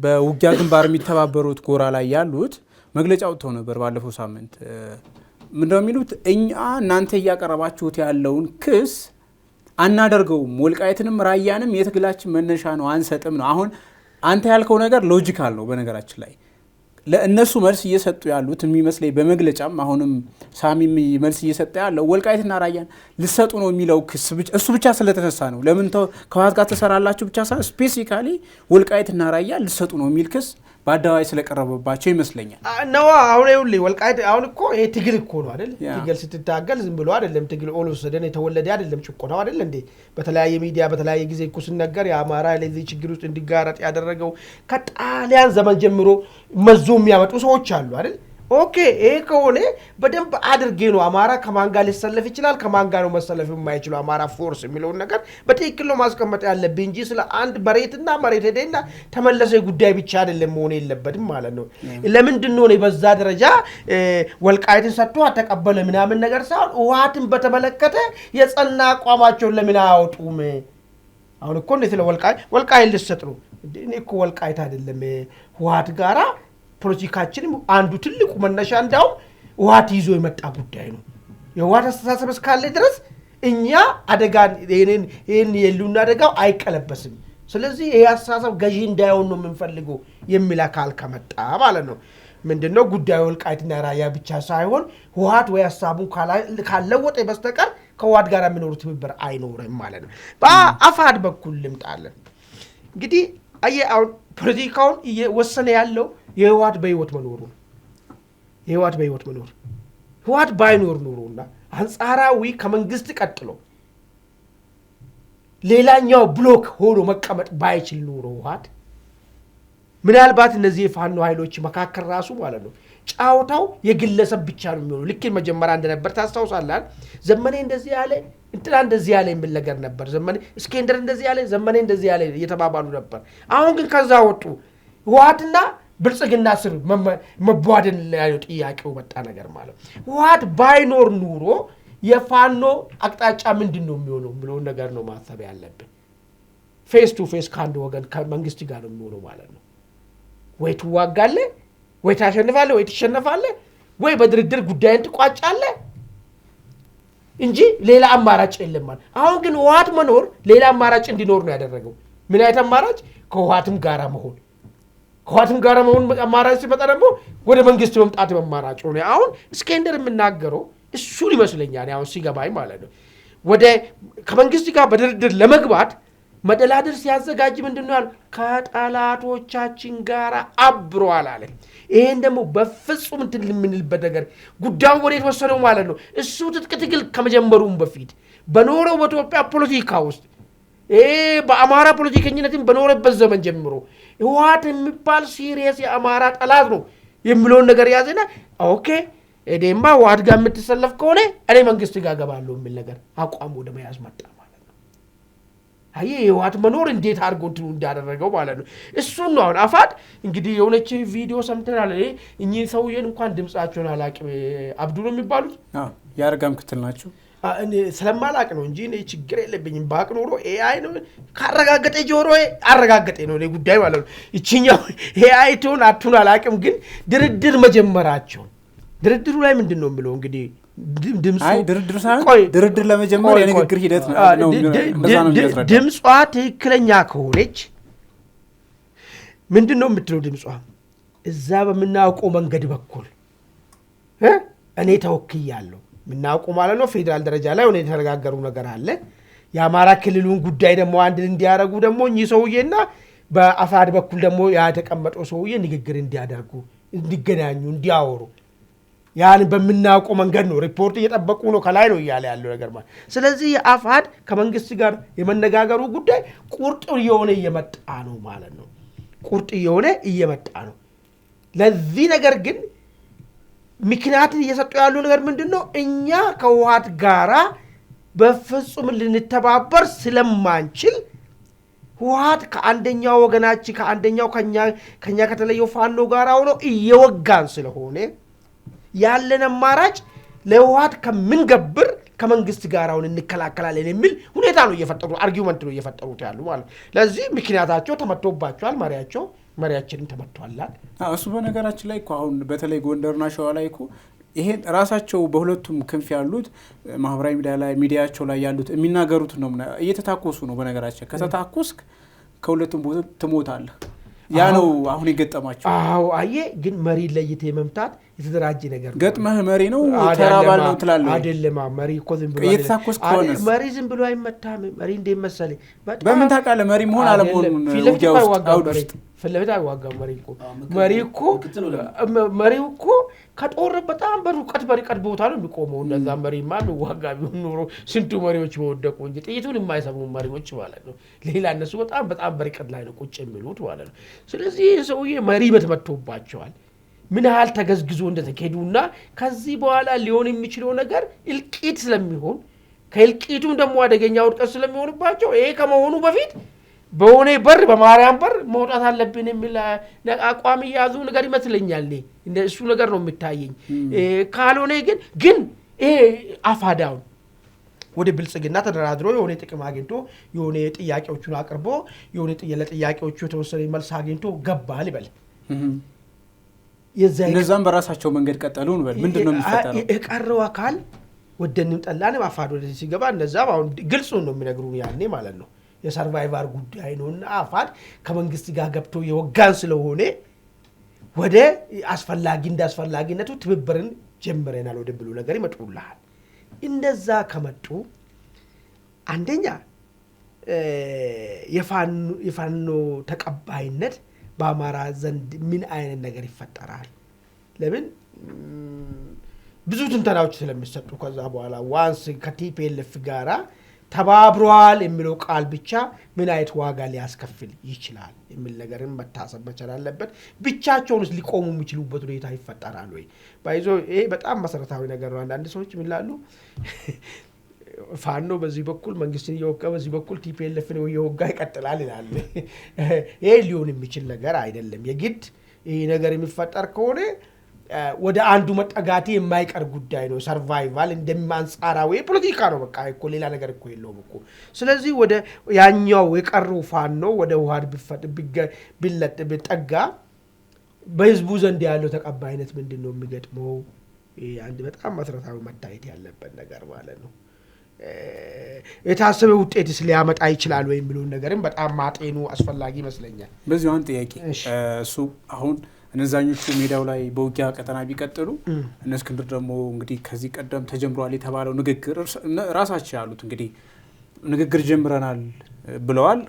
በውጊያ ግንባር የሚተባበሩት ጎራ ላይ ያሉት መግለጫ ወጥተው ነበር ባለፈው ሳምንት። ምንድነው የሚሉት? እኛ እናንተ እያቀረባችሁት ያለውን ክስ አናደርገውም፣ ወልቃይትንም ራያንም የትግላችን መነሻ ነው አንሰጥም ነው። አሁን አንተ ያልከው ነገር ሎጂካል ነው። በነገራችን ላይ ለእነሱ መልስ እየሰጡ ያሉት የሚመስለኝ በመግለጫም አሁንም ሳሚም መልስ እየሰጠ ያለው ወልቃይትና ራያን ልሰጡ ነው የሚለው ክስ እሱ ብቻ ስለተነሳ ነው። ለምን ከዋት ጋር ተሰራላችሁ ብቻ ሳይሆን ስፔሲፊካሊ ወልቃይትና ራያን ልሰጡ ነው የሚል ክስ በአደባባይ ስለቀረበባቸው ይመስለኛል ነው። አሁን ይኸውልህ ወልቃይት አሁን እኮ ይሄ ትግል እኮ ነው አይደል? ትግል ስትታገል ዝም ብሎ አይደለም። ትግል ኦሎሰደን የተወለደ አይደለም። ጭቆናው አይደል እንዴ? በተለያየ ሚዲያ በተለያየ ጊዜ እኮ ሲነገር የአማራ ለዚህ ችግር ውስጥ እንዲጋረጥ ያደረገው ከጣሊያን ዘመን ጀምሮ መዞ የሚያመጡ ሰዎች አሉ አይደል? ኦኬ ይሄ ከሆነ በደንብ አድርጌ ነው አማራ ከማን ጋር ሊሰለፍ ይችላል ከማን ጋር ነው መሰለፍ የማይችለው አማራ ፎርስ የሚለውን ነገር በትክክል ነው ማስቀመጥ ያለብኝ እንጂ ስለ አንድ መሬትና መሬት ሄደና ተመለሰ ጉዳይ ብቻ አይደለም መሆን የለበትም ማለት ነው። ለምንድን ነው በዛ ደረጃ ወልቃይትን ሰጥቶ ተቀበለ ምናምን ነገር ሳይሆን ህወሓትን በተመለከተ የጸና አቋማቸውን ለምን አያወጡም? አሁን እኮ እንዴት ወልቃይት ልትሰጥ ነው? እኔ እኮ ወልቃይት አይደለም ህወሓት ጋራ ፖለቲካችን አንዱ ትልቁ መነሻ እንዳው ህወሓት ይዞ የመጣ ጉዳይ ነው። የህወሓት አስተሳሰብ እስካለ ድረስ እኛ አደጋን ይሄን የሉና አደጋው አይቀለበስም። ስለዚህ ይሄ አስተሳሰብ ገዢ እንዳይሆን ነው የምንፈልገው የሚል አካል ከመጣ ማለት ነው ምንድነው ጉዳዩ ወልቃይትና ራያ ብቻ ሳይሆን ህወሓት ወይ ሐሳቡን ካለወጠ በስተቀር ከህወሓት ጋር የሚኖር ትብብር አይኖርም ማለት ነው። በአፋድ በኩል ልምጣለን። እንግዲህ አሁን ፖለቲካውን እየወሰነ ያለው የህወሓት በህይወት መኖሩ ነው። የህወሓት በህይወት መኖር ህወሓት ባይኖር ኖሮና አንጻራዊ ከመንግስት ቀጥሎ ሌላኛው ብሎክ ሆኖ መቀመጥ ባይችል ኖሮ ህወሓት ምናልባት እነዚህ የፋኖ ኃይሎች መካከል ራሱ ማለት ነው ጫውታው የግለሰብ ብቻ ነው የሚሆነው። ልክ መጀመሪያ እንደነበር ታስታውሳለህ። ዘመኔ እንደዚህ ያለ እንትና እንደዚህ ያለ የሚል ነገር ነበር። ዘመኔ እስኬንደር እንደዚህ ያለ ዘመኔ እንደዚህ ያለ እየተባባሉ ነበር። አሁን ግን ከዛ ወጡ። ህወሓትና ብልጽግና ስር መቧደን ላይ ጥያቄው መጣ ነገር ማለት ህወሓት ባይኖር ኑሮ የፋኖ አቅጣጫ ምንድነው የሚሆነው ብሎ ነገር ነው ማሰብ ያለብን። ፌስ ቱ ፌስ ካንድ ወገን ከመንግስት ጋር ነው የሚሆነው ማለት ነው። ወይ ትዋጋለህ ወይ ታሸንፋለህ ወይ ትሸነፋለህ ወይ በድርድር ጉዳይን ትቋጫለህ እንጂ ሌላ አማራጭ የለም ማለት። አሁን ግን ህወሓት መኖር ሌላ አማራጭ እንዲኖር ነው ያደረገው። ምን አይነት አማራጭ? ከህወሓትም ጋር መሆን አማራጭ ሲመጣ ደግሞ ወደ መንግስት መምጣት አማራጭ ሆነ። አሁን እስኬንደር የምናገረው እሱን ይመስለኛል አሁን ሲገባኝ ማለት ነው። ወደ ከመንግስት ጋር በድርድር ለመግባት መደላድር ሲያዘጋጅ ምንድነው ያለው? ከጠላቶቻችን ጋር አብሯል አለ። ይሄን ደግሞ በፍጹም እንትን ልምንልበት ነገር ጉዳዩ ወዴት ወሰደው ማለት ነው። እሱ ትጥቅ ትግል ከመጀመሩም በፊት በኖረው በኢትዮጵያ ፖለቲካ ውስጥ በአማራ ፖለቲከኝነትን በኖረበት ዘመን ጀምሮ ህወሓት የሚባል ሲሪየስ የአማራ ጠላት ነው የሚለውን ነገር ያዘና ኦኬ እዴማ ህወሓት ጋር የምትሰለፍ ከሆነ እኔ መንግስት ጋር ገባለሁ የሚል ነገር አቋም ወደ መያዝ መጣ ማለት ነው። አይ ህወሓት መኖር እንዴት አድርጎ እንትኑ እንዳደረገው ማለት ነው። እሱን ነው አሁን አፋድ እንግዲህ የሆነች ቪዲዮ ሰምተናል። እኚህ ሰውዬን እንኳን ድምጻቸውን አላቅም አብዱ ነው የሚባሉት ያርጋም ክትል ናቸው። እኔ ስለማላቅ ነው እንጂ እኔ ችግር የለብኝም። ባቅ ኖሮ ኤአይ ነው ካረጋገጠ ጆሮ አረጋገጠ ነው እኔ ጉዳይ ማለት ነው። እቺኛው ኤአይ ቶን አቱን አላቅም። ግን ድርድር መጀመራቸው ድርድሩ ላይ ምንድነው ብለው እንግዲህ ድምጹ ድርድር ሳይሆን ድርድር ለመጀመር የንግግር ሂደት ነው እንደዛ ነው የሚያስረዳው። ድምጿ ትክክለኛ ከሆነች ምንድነው የምትለው? ድምጿ እዛ በምናውቀው መንገድ በኩል እኔ ተወክያለሁ ምናውቀው ማለት ነው። ፌደራል ደረጃ ላይ ሆነ የተነጋገሩ ነገር አለ። የአማራ ክልሉን ጉዳይ ደግሞ አንድ እንዲያረጉ ደግሞ እኚህ ሰውዬና በአፋድ በኩል ደግሞ ያ ተቀመጠው ሰውዬ ንግግር እንዲያደርጉ እንዲገናኙ እንዲያወሩ ያን በመናውቀው መንገድ ነው ሪፖርት እየጠበቁ ነው ከላይ ነው እያለ ያለው ነገር ማለት። ስለዚህ የአፋድ ከመንግስት ጋር የመነጋገሩ ጉዳይ ቁርጥ የሆነ እየመጣ ነው ማለት ነው። ቁርጥ የሆነ እየመጣ ነው። ለዚህ ነገር ግን ምክንያት እየሰጡ ያሉ ነገር ምንድነው? እኛ ከህወሓት ጋራ በፍጹም ልንተባበር ስለማንችል ህወሓት ከአንደኛው ወገናችን ከአንደኛው ከኛ ከተለየው ፋኖ ጋራ ሆኖ እየወጋን ስለሆነ ያለን አማራጭ ለህወሓት ከምንገብር ከመንግስት ጋር አሁን እንከላከላለን የሚል ሁኔታ ነው እየፈጠሩ አርጊውመንት ነው እየፈጠሩት ያሉ ማለት። ለዚህ ምክንያታቸው ተመቶባቸዋል። መሪያችንን ተመቷል። እሱ በነገራችን ላይ እኮ አሁን በተለይ ጎንደርና ሸዋ ላይ እኮ ይሄን ራሳቸው በሁለቱም ክንፍ ያሉት ማህበራዊ ሚዲያቸው ላይ ያሉት የሚናገሩት ነው። እየተታኮሱ ነው። በነገራችን ከተታኮስክ ከሁለቱም ትሞታለህ። ያ ነው አሁን የገጠማቸው። አየ ግን መሪ ለይቴ መምታት የተደራጀ ነገር ገጥመህ መሪ ነው ተራባል ነው ትላለህ አይደለም መሪ እኮ ዝም ብሎ እየተሳኮስ ከሆነ መሪ ዝም ብሎ አይመታም መሪ እንደመሰለ በምን ታውቃለህ መሪ መሆን አለመሆን ውጊያ ውስጥ ፍለታ አይዋጋም መሪ እኮ ከጦር በጣም በርቀት ቦታ ነው የሚቆመው እንደዛ መሪማ የሚዋጋ ቢሆን ኖሮ ስንቱ መሪዎች በወደቁ እንጂ ጥይቱን የማይሰሙ መሪዎች ማለት ነው ሌላ እነሱ በጣም በርቀት ላይ ነው ቁጭ የሚሉት ማለት ነው ስለዚህ ሰውዬ መሪ መተመቶባቸዋል ምን ያህል ተገዝግዞ እንደተከዱና ከዚህ በኋላ ሊሆን የሚችለው ነገር እልቂት ስለሚሆን ከእልቂቱም ደግሞ አደገኛ ውድቀት ስለሚሆንባቸው ይሄ ከመሆኑ በፊት በሆነ በር በማርያም በር መውጣት አለብን የሚል አቋም ያዙ ነገር ይመስለኛል እሱ ነገር ነው የሚታየኝ ካልሆነ ግን ይሄ አፋዳው ወደ ብልጽግና ተደራድሮ የሆነ ጥቅም አግኝቶ የሆነ ጥያቄዎቹን አቅርቦ የሆነ ጥያቄዎቹ የተወሰነ መልስ አግኝቶ ገባል ይበል እነዛም በራሳቸው መንገድ ቀጠሉ ነው ምንድነው የሚፈጠረው የቀረው አካል ወደንም ጠላንም አፋዶ ወደዚህ ሲገባ እነዛም አሁን ግልጽ ነው የሚነግሩን ያኔ ማለት ነው የሰርቫይቫር ጉዳይ ነውና አፋድ ከመንግስት ጋር ገብቶ የወጋን ስለሆነ ወደ አስፈላጊነቱ ትብብርን ጀምረናል ወደ ብሉ ነገር ይመጡልሃል እንደዛ ከመጡ አንደኛ የፋኖ ተቀባይነት በአማራ ዘንድ ምን አይነት ነገር ይፈጠራል ለምን ብዙ ትንተናዎች ስለሚሰጡ ከዛ በኋላ ዋንስ ከቲፒኤልኤፍ ጋራ ተባብሯል የሚለው ቃል ብቻ ምን አይነት ዋጋ ሊያስከፍል ይችላል የሚል ነገርን መታሰብ መቻል አለበት ብቻቸውንስ ሊቆሙ የሚችሉበት ሁኔታ ይፈጠራል ወይ ባይዞ ይሄ በጣም መሰረታዊ ነገር ነው አንዳንድ ሰዎች ምን ይላሉ ፋኖ በዚህ በኩል መንግስትን እየወጋ በዚህ በኩል ቲፒኤልኤፍን እየወጋ ይቀጥላል ይላል ይሄ ሊሆን የሚችል ነገር አይደለም የግድ ይሄ ነገር የሚፈጠር ከሆነ ወደ አንዱ መጠጋቲ የማይቀር ጉዳይ ነው ሰርቫይቫል እንደማንጻራዊ ፖለቲካ ነው በቃ እኮ ሌላ ነገር እኮ የለውም እኮ ስለዚህ ወደ ያኛው የቀረው ፋኖ ወደ ውሃድ ቢለጥ ቢጠጋ በህዝቡ ዘንድ ያለው ተቀባይነት ምንድነው የሚገጥመው አንድ በጣም መሰረታዊ መታየት ያለበት ነገር ማለት ነው የታሰበ ውጤትስ ሊያመጣ ይችላል ወይ የሚለው ነገርም በጣም ማጤኑ አስፈላጊ ይመስለኛል በዚህ አንተ ጥያቄ እሱ አሁን እነዛኞቹ ሜዳው ላይ በውጊያ ቀጠና ቢቀጥሉ እነስክንድር ደግሞ እንግዲህ ከዚህ ቀደም ተጀምሯል የተባለው ንግግር ራሳቸው ያሉት እንግዲህ ንግግር ጀምረናል ብለዋል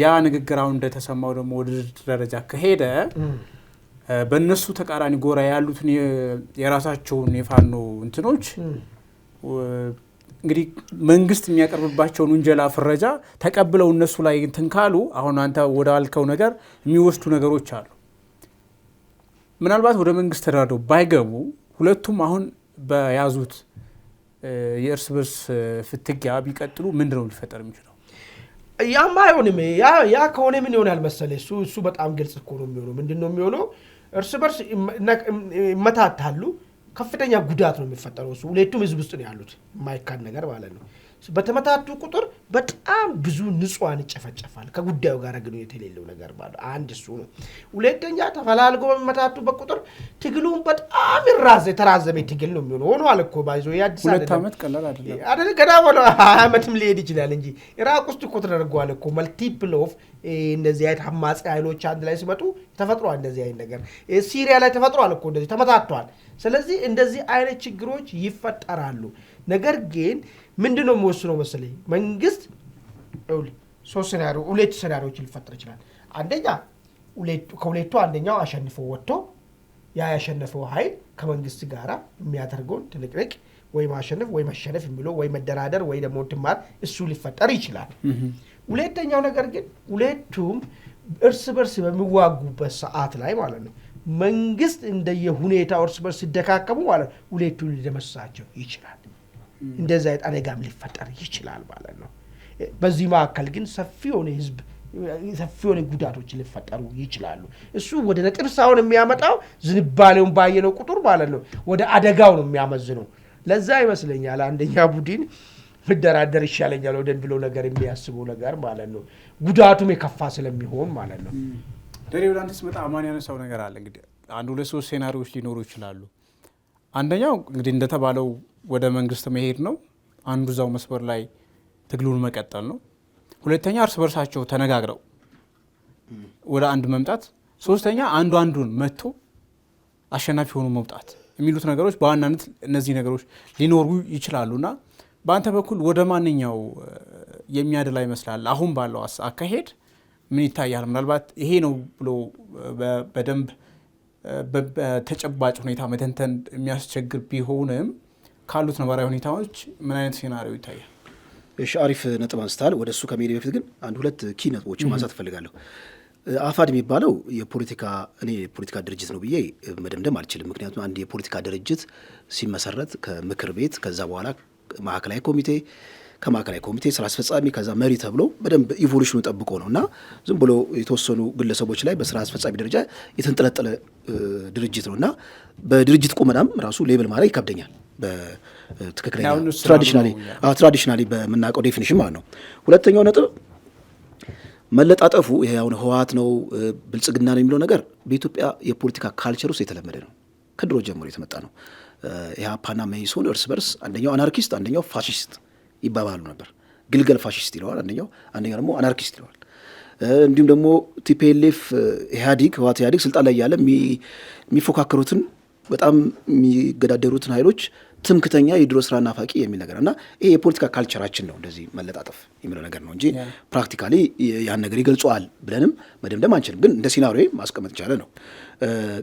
ያ ንግግር አሁን እንደተሰማው ደግሞ ወደ ደረጃ ከሄደ በእነሱ ተቃራኒ ጎራ ያሉትን የራሳቸውን የፋኖ እንትኖች እንግዲህ መንግስት የሚያቀርብባቸውን ወንጀላ ፍረጃ ተቀብለው እነሱ ላይ እንትን ካሉ አሁን አንተ ወዳልከው ነገር የሚወስዱ ነገሮች አሉ ምናልባት ወደ መንግስት ተራዶ ባይገቡ ሁለቱም አሁን በያዙት የእርስ በርስ ፍትጊያ ቢቀጥሉ ምንድነው ሊፈጠር የሚችለው ያማ አይሆንም ያ ከሆነ ምን ይሆናል መሰለህ እሱ በጣም ግልጽ እኮ ነው የሚሆነው ምንድነው የሚሆነው እርስ በርስ መታታሉ ከፍተኛ ጉዳት ነው የሚፈጠረው እሱ ሁለቱም ህዝብ ውስጥ ነው ያሉት ማይካድ ነገር ማለት ነው በተመታቱ ቁጥር በጣም ብዙ ንጹሃን ይጨፈጨፋል ከጉዳዩ ጋር ግንኙነት የሌለው ነገር ማለት አንድ እሱ ነው ሁለተኛ ተፈላልጎ በመታቱ በቁጥር ትግሉን በጣም ተራዘመ ትግል ነው የሚሆነው ሆኗል እኮ ባይዞ ያድስ ሁለት አመት ቀላል አይደለም ገና ወደ አመትም ሊሄድ ይችላል እንጂ ኢራቅ ውስጥ እኮ ተደርጓል እኮ መልቲፕል ኦፍ እንደዚህ አይነት ሐማጽ ኃይሎች አንድ ላይ ሲመጡ ተፈጥሯል እንደዚህ አይነት ነገር ሲሪያ ላይ ተፈጥሯል እኮ እንደዚህ ተመታቷል ስለዚህ እንደዚህ አይነት ችግሮች ይፈጠራሉ ነገር ግን ምንድነው የሚወስነው መሰለኝ መንግስት ሁለት ሴናሪዎች ሊፈጠር ይችላል አንደኛ ከሁለቱ አንደኛው አሸንፎ ወጥቶ ያ ያሸነፈው ኃይል ከመንግስት ጋር የሚያደርገው ትንቅንቅ ወይ ማሸነፍ ወይ መሸነፍ የሚለው ወይ መደራደር ወይ ደግሞ ትማር እሱ ሊፈጠር ይችላል ሁለተኛው ነገር ግን ሁለቱም እርስ በርስ በሚዋጉበት ሰዓት ላይ ማለት ነው መንግስት እንደየሁኔታው እርስ በርስ ሲደካከሙ ማለት ሁለቱ ሊደመሳቸው ይችላል እንደዛ አደጋም ሊፈጠር ይችላል ማለት ነው በዚህ መካከል ግን ሰፊ የሆነ ጉዳቶች ሊፈጠሩ ይችላሉ እሱ ወደ ነጥብ ሳይሆን የሚያመጣው ዝንባሌውን ባየነው ቁጥር ማለት ነው ወደ አደጋው ነው የሚያመዝነው ለዛ ይመስለኛል አንደኛ ቡድን መደራደር ይሻለኛል ወደን ብሎ ነገር የሚያስበው ነገር ማለት ነው ጉዳቱም የከፋ ስለሚሆን ማለት ነው ደሬው ዳንተስ በጣም ማን ያነሳው ነገር አለ እንግዲህ አንድ ሁለት ሶስት ሴናሪዎች ሊኖሩ ይችላሉ አንደኛው እንግዲህ እንደተባለው ወደ መንግስት መሄድ ነው አንዱ ዛው መስበር ላይ ትግሉን መቀጠል ነው ሁለተኛ እርስ በርሳቸው ተነጋግረው ወደ አንድ መምጣት ሶስተኛ አንዱን መጥቶ አሸናፊ ሆኖ መውጣት የሚሉት ነገሮች በዋናነት እነዚህ ነገሮች ሊኖሩ ይችላሉና በአንተ በኩል ወደ ማንኛው የሚያደላ ይመስላል? አሁን ባለው አካሄድ ምን ይታያል? ምናልባት ይሄ ነው ብሎ በደንብ በተጨባጭ ሁኔታ መተንተን የሚያስቸግር ቢሆንም ካሉት ነባራዊ ሁኔታዎች ምን አይነት ሴናሪዮ ይታያል? እሺ፣ አሪፍ ነጥብ አንስታል። ወደ እሱ ከመሄድ በፊት ግን አንድ ሁለት ኪ ነጥቦች ማንሳት እፈልጋለሁ። አፋድ የሚባለው የፖለቲካ ድርጅት ነው ብዬ መደምደም አልችልም። ምክንያቱም አንድ የፖለቲካ ድርጅት ሲመሰረት ከምክር ቤት ከዛ በኋላ ማዕከላዊ ኮሚቴ ከማዕከላዊ ኮሚቴ ስራ አስፈጻሚ ከዛ መሪ ተብሎ በደንብ ኢቮሉሽኑ ጠብቆ ነው እና ዝም ብሎ የተወሰኑ ግለሰቦች ላይ በስራ አስፈጻሚ ደረጃ የተንጠለጠለ ድርጅት ነው እና በድርጅት ቁመናም ራሱ ሌብል ማድረግ ይከብደኛል። በትክክለኛ ትራዲሽናሊ በምናውቀው ዴፊኒሽን ማለት ነው። ሁለተኛው ነጥብ መለጣጠፉ ይሄ አሁን ህወሓት ነው ብልጽግና ነው የሚለው ነገር በኢትዮጵያ የፖለቲካ ካልቸር ውስጥ የተለመደ ነው። ከድሮ ጀምሮ የተመጣ ነው። ኢህአፓና መኢሶን እርስ በርስ አንደኛው አናርኪስት አንደኛው ፋሽስት ይባባሉ ነበር። ግልገል ፋሽስት ይለዋል አንደኛው ደግሞ አናርኪስት ይለዋል። እንዲሁም ደግሞ ቲፒኤልኤፍ ህወሓት ኢህአዴግ ስልጣን ላይ ያለ የሚፎካከሩትን በጣም የሚገዳደሩትን ኃይሎች ትምክተኛ የድሮ ስራ ናፋቂ የሚል ነገር እና ይሄ የፖለቲካ ካልቸራችን ነው እንደዚህ መለጣጠፍ የሚለው ነገር ነው እንጂ ፕራክቲካሊ ያን ነገር ይገልጸዋል ብለንም መደምደም አንችልም። ግን እንደ ሲናሪዮ ማስቀመጥ ይቻለ ነው።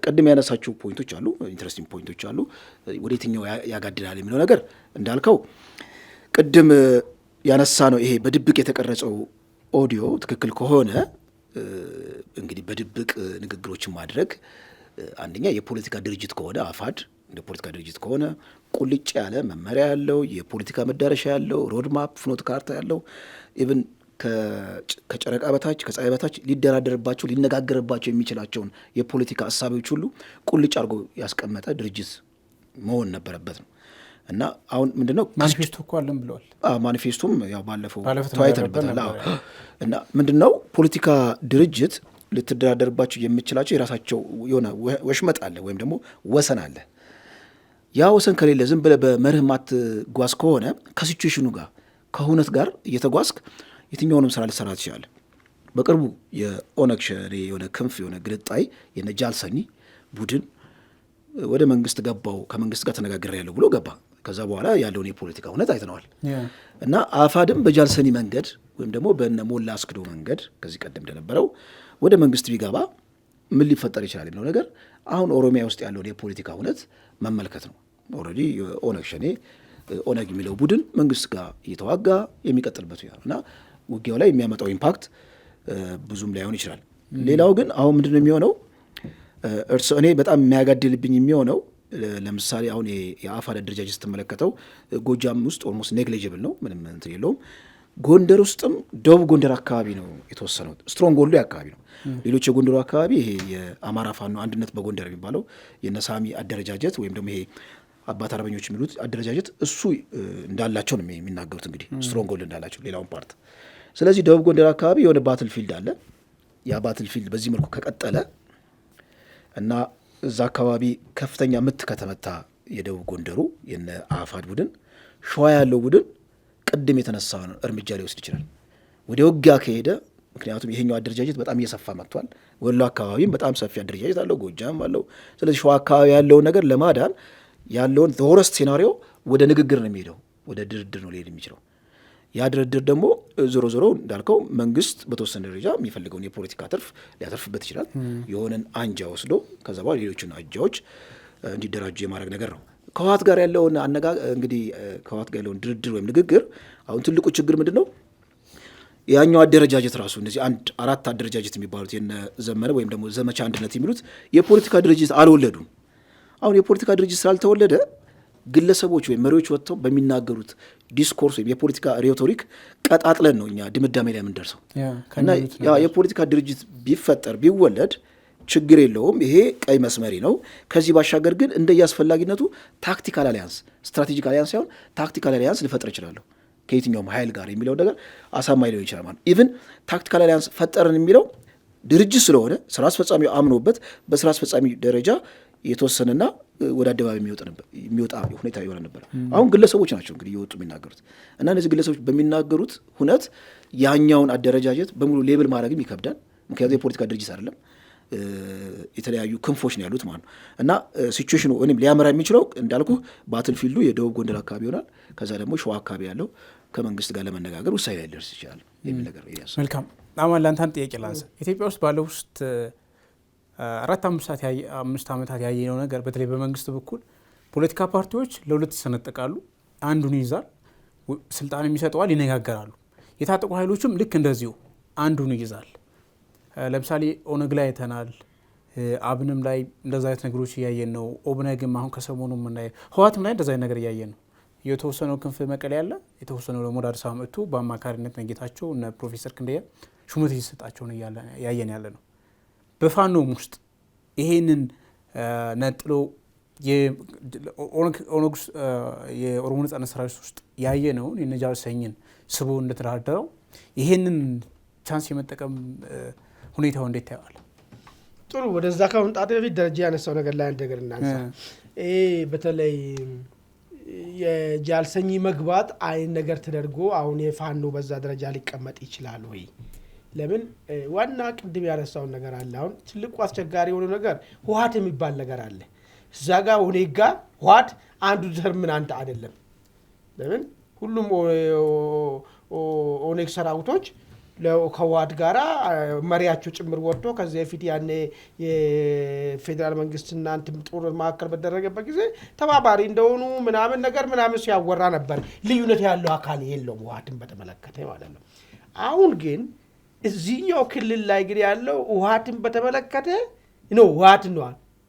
ቅድም ያነሳቸው ፖይንቶች አሉ፣ ኢንትረስቲንግ ፖይንቶች አሉ። ወደ የትኛው ያጋድላል የሚለው ነገር እንዳልከው ቅድም ያነሳ ነው። ይሄ በድብቅ የተቀረጸው ኦዲዮ ትክክል ከሆነ እንግዲህ በድብቅ ንግግሮችን ማድረግ አንደኛ የፖለቲካ ድርጅት ከሆነ አፋድ እንደ ፖለቲካ ድርጅት ከሆነ ቁልጭ ያለ መመሪያ ያለው የፖለቲካ መዳረሻ ያለው ሮድማፕ ፍኖት ካርታ ያለው ኢቭን ከጨረቃ በታች ከፀሐይ በታች ሊደራደርባቸው ሊነጋገርባቸው የሚችላቸውን የፖለቲካ ሀሳቦች ሁሉ ቁልጭ አድርጎ ያስቀመጠ ድርጅት መሆን ነበረበት ነው እና አሁን ምንድነው ማኒፌስቶ እኮ አለን ብለዋል። ማኒፌስቶም ያው ባለፈው ተወያይተንበታል። እና ምንድነው ፖለቲካ ድርጅት ልትደራደርባቸው የምችላቸው የራሳቸው የሆነ ወሽመጥ አለ ወይም ደግሞ ወሰን አለ። ያ ወሰን ከሌለ ዝም ብለህ በመርህ ማትጓዝ ከሆነ ከሲቹዌሽኑ ጋር ከሁነት ጋር እየተጓዝክ የትኛውንም ስራ ልትሰራ ትችላለህ። በቅርቡ የኦነግ ሸኔ የሆነ ክንፍ የሆነ ግልጣይ የነ ጃልሰኒ ቡድን ወደ መንግስት ገባው ከመንግስት ጋር ተነጋግሬያለሁ ብሎ ገባ። ከዛ በኋላ ያለውን የፖለቲካ ሁነት አይተነዋል። እና አፋድም በጃልሰኒ መንገድ ወይም ደግሞ በነ ሞላ አስክዶ መንገድ ከዚህ ቀደም እንደነበረው ወደ መንግስት ቢገባ ምን ሊፈጠር ይችላል የሚለው ነገር አሁን ኦሮሚያ ውስጥ ያለውን የፖለቲካ ሁነት መመልከት ነው። ኦልሬዲ ኦነግ ሸኔ ኦነግ የሚለው ቡድን መንግስት ጋር እየተዋጋ የሚቀጥልበት እና ውጊያው ላይ የሚያመጣው ኢምፓክት ብዙም ላይሆን ይችላል። ሌላው ግን አሁን ምንድነው የሚሆነው እኔ በጣም የሚያጋድልብኝ የሚሆነው ለምሳሌ አሁን የአፋድ አደረጃጀት ስትመለከተው ጎጃም ውስጥ ኦልሞስት ኔግሊጅብል ነው፣ ምንም እንትን የለውም። ጎንደር ውስጥም ደቡብ ጎንደር አካባቢ ነው የተወሰነው፣ ስትሮንግ ጎልዱ አካባቢ ነው። ሌሎች የጎንደሩ አካባቢ ይሄ የአማራ ፋኖ አንድነት በጎንደር የሚባለው የነሳሚ አደረጃጀት ወይም ደግሞ ይሄ አባት አርበኞች የሚሉት አደረጃጀት እሱ እንዳላቸው ነው የሚናገሩት፣ እንግዲህ ስትሮንግ ጎልድ እንዳላቸው ሌላውን ፓርት። ስለዚህ ደቡብ ጎንደር አካባቢ የሆነ ባትል ፊልድ አለ። ያ ባትል ፊልድ በዚህ መልኩ ከቀጠለ እና እዛ አካባቢ ከፍተኛ ምት ከተመታ የደቡብ ጎንደሩ የነ አፋድ ቡድን ሸዋ ያለው ቡድን ቅድም የተነሳውን እርምጃ ሊወስድ ይችላል ወደ ውጊያ ከሄደ። ምክንያቱም ይሄኛው አደረጃጀት በጣም እየሰፋ መጥቷል። ወሎ አካባቢም በጣም ሰፊ አደረጃጀት አለው፣ ጎጃም አለው። ስለዚህ ሸዋ አካባቢ ያለውን ነገር ለማዳን ያለውን ወረስት ሴናሪዮ ወደ ንግግር ነው የሚሄደው፣ ወደ ድርድር ነው ሊሄድ የሚችለው። ያ ድርድር ደግሞ ዞሮ ዞሮ እንዳልከው መንግስት በተወሰነ ደረጃ የሚፈልገውን የፖለቲካ ትርፍ ሊያተርፍበት ይችላል። የሆነን አንጃ ወስዶ ከዛ በኋላ ሌሎችን አንጃዎች እንዲደራጁ የማድረግ ነገር ነው። ከህወሓት ጋር ያለውን እንግዲህ ከህወሓት ጋር ያለውን ድርድር ወይም ንግግር አሁን ትልቁ ችግር ምንድን ነው? ያኛው አደረጃጀት ራሱ እነዚህ አራት አደረጃጀት የሚባሉት የነ ዘመነ ወይም ደግሞ ዘመቻ አንድነት የሚሉት የፖለቲካ ድርጅት አልወለዱም። አሁን የፖለቲካ ድርጅት ስላልተወለደ ግለሰቦች ወይም መሪዎች ወጥተው በሚናገሩት ዲስኮርስ ወይም የፖለቲካ ሬቶሪክ ቀጣጥለን ነው እኛ ድምዳሜ ላይ የምንደርሰው። እና ያ የፖለቲካ ድርጅት ቢፈጠር ቢወለድ ችግር የለውም፣ ይሄ ቀይ መስመሪ ነው። ከዚህ ባሻገር ግን እንደየአስፈላጊነቱ ታክቲካል አሊያንስ፣ ስትራቴጂክ አሊያንስ ሳይሆን ታክቲካል አሊያንስ ልፈጥር እችላለሁ ከየትኛውም ኃይል ጋር የሚለው ነገር አሳማኝ ሊሆን ይችላል። ማለት ኢቭን ታክቲካል አሊያንስ ፈጠርን የሚለው ድርጅት ስለሆነ ስራ አስፈጻሚው አምኖበት በስራ አስፈጻሚ ደረጃ የተወሰነና ወደ አደባባይ የሚወጣ ሁኔታ ይሆን ነበር። አሁን ግለሰቦች ናቸው እንግዲህ እየወጡ የሚናገሩት እና እነዚህ ግለሰቦች በሚናገሩት ሁነት ያኛውን አደረጃጀት በሙሉ ሌብል ማድረግም ይከብዳል። ምክንያቱም የፖለቲካ ድርጅት አይደለም የተለያዩ ክንፎች ነው ያሉት ማለት ነው። እና ሲቹዌሽኑ እኔም ሊያመራ የሚችለው እንዳልኩ ባትል ፊልዱ የደቡብ ጎንደር አካባቢ ይሆናል። ከዛ ደግሞ ሸዋ አካባቢ ያለው ከመንግስት ጋር ለመነጋገር ውሳኔ ላይ ሊደርስ ይችላል የሚል ነገር ያሳያል። መልካም አማን ለአንተን ጥያቄ ላንሳ። ኢትዮጵያ ውስጥ ባለው ውስጥ 4-5 ዓመታት ያየነው ነገር በተለይ በመንግስት በኩል ፖለቲካ ፓርቲዎች ለሁለት ይሰነጠቃሉ። አንዱን ይይዛል፣ ስልጣንም ይሰጠዋል፣ ይነጋገራሉ። የታጠቁ ኃይሎችም ልክ እንደዚሁ አንዱን ይይዛል። ለምሳሌ ኦነግ ላይ አይተናል። አብንም ላይ እንደዛ አይነት ነገሮች እያየን ነው። ኦብነግም አሁን ከሰሞኑ የምናየው ህወሓትም ላይ እንደዛ አይነት ነገር እያየን ነው። የተወሰነው ክንፍ መቀሌ ያለ፣ የተወሰነው ደግሞ ወደ አዲስ አበባ መጥቶ በአማካሪነት ነጌታቸው እነ ፕሮፌሰር ክንደያ ሹመት እየተሰጣቸውን ያየን ያለ ነው። በፋኖም ውስጥ ይሄንን ነጥሎ የኦሮሞ ነጻነት ሰራዊት ውስጥ ያየነውን የነ ጃልሰኝን ስቦ እንደተዳደረው ይሄንን ቻንስ የመጠቀም ሁኔታው እንዴት ታየዋል? ጥሩ። ወደዛ ከመምጣት በፊት ደረጃ ያነሳው ነገር ላይ አንድ ነገር እናንሳ። በተለይ የጃልሰኝ መግባት አይን ነገር ተደርጎ አሁን የፋኖ በዛ ደረጃ ሊቀመጥ ይችላል ወይ? ለምን ዋና ቅድም ያነሳውን ነገር አለ። አሁን ትልቁ አስቸጋሪ የሆነው ነገር ህወሓት የሚባል ነገር አለ። እዛ ጋር ኦኔጋ ህወሓት አንዱ ዲተርሚናንት አይደለም። ለምን ሁሉም ኦኔግ ሰራዊቶች ከህወሓት ጋራ መሪያቸው ጭምር ወጥቶ ከዚህ በፊት ያኔ የፌዴራል መንግስትና እንትን ጦርነት ማዕከል በተደረገበት ጊዜ ተባባሪ እንደሆኑ ምናምን ነገር ምናምን ሲያወራ ነበር። ልዩነት ያለው አካል የለውም ህወሓትን በተመለከተ ማለት ነው። አሁን ግን እዚህኛው ክልል ላይ ግን ያለው ህወሓትን በተመለከተ ነው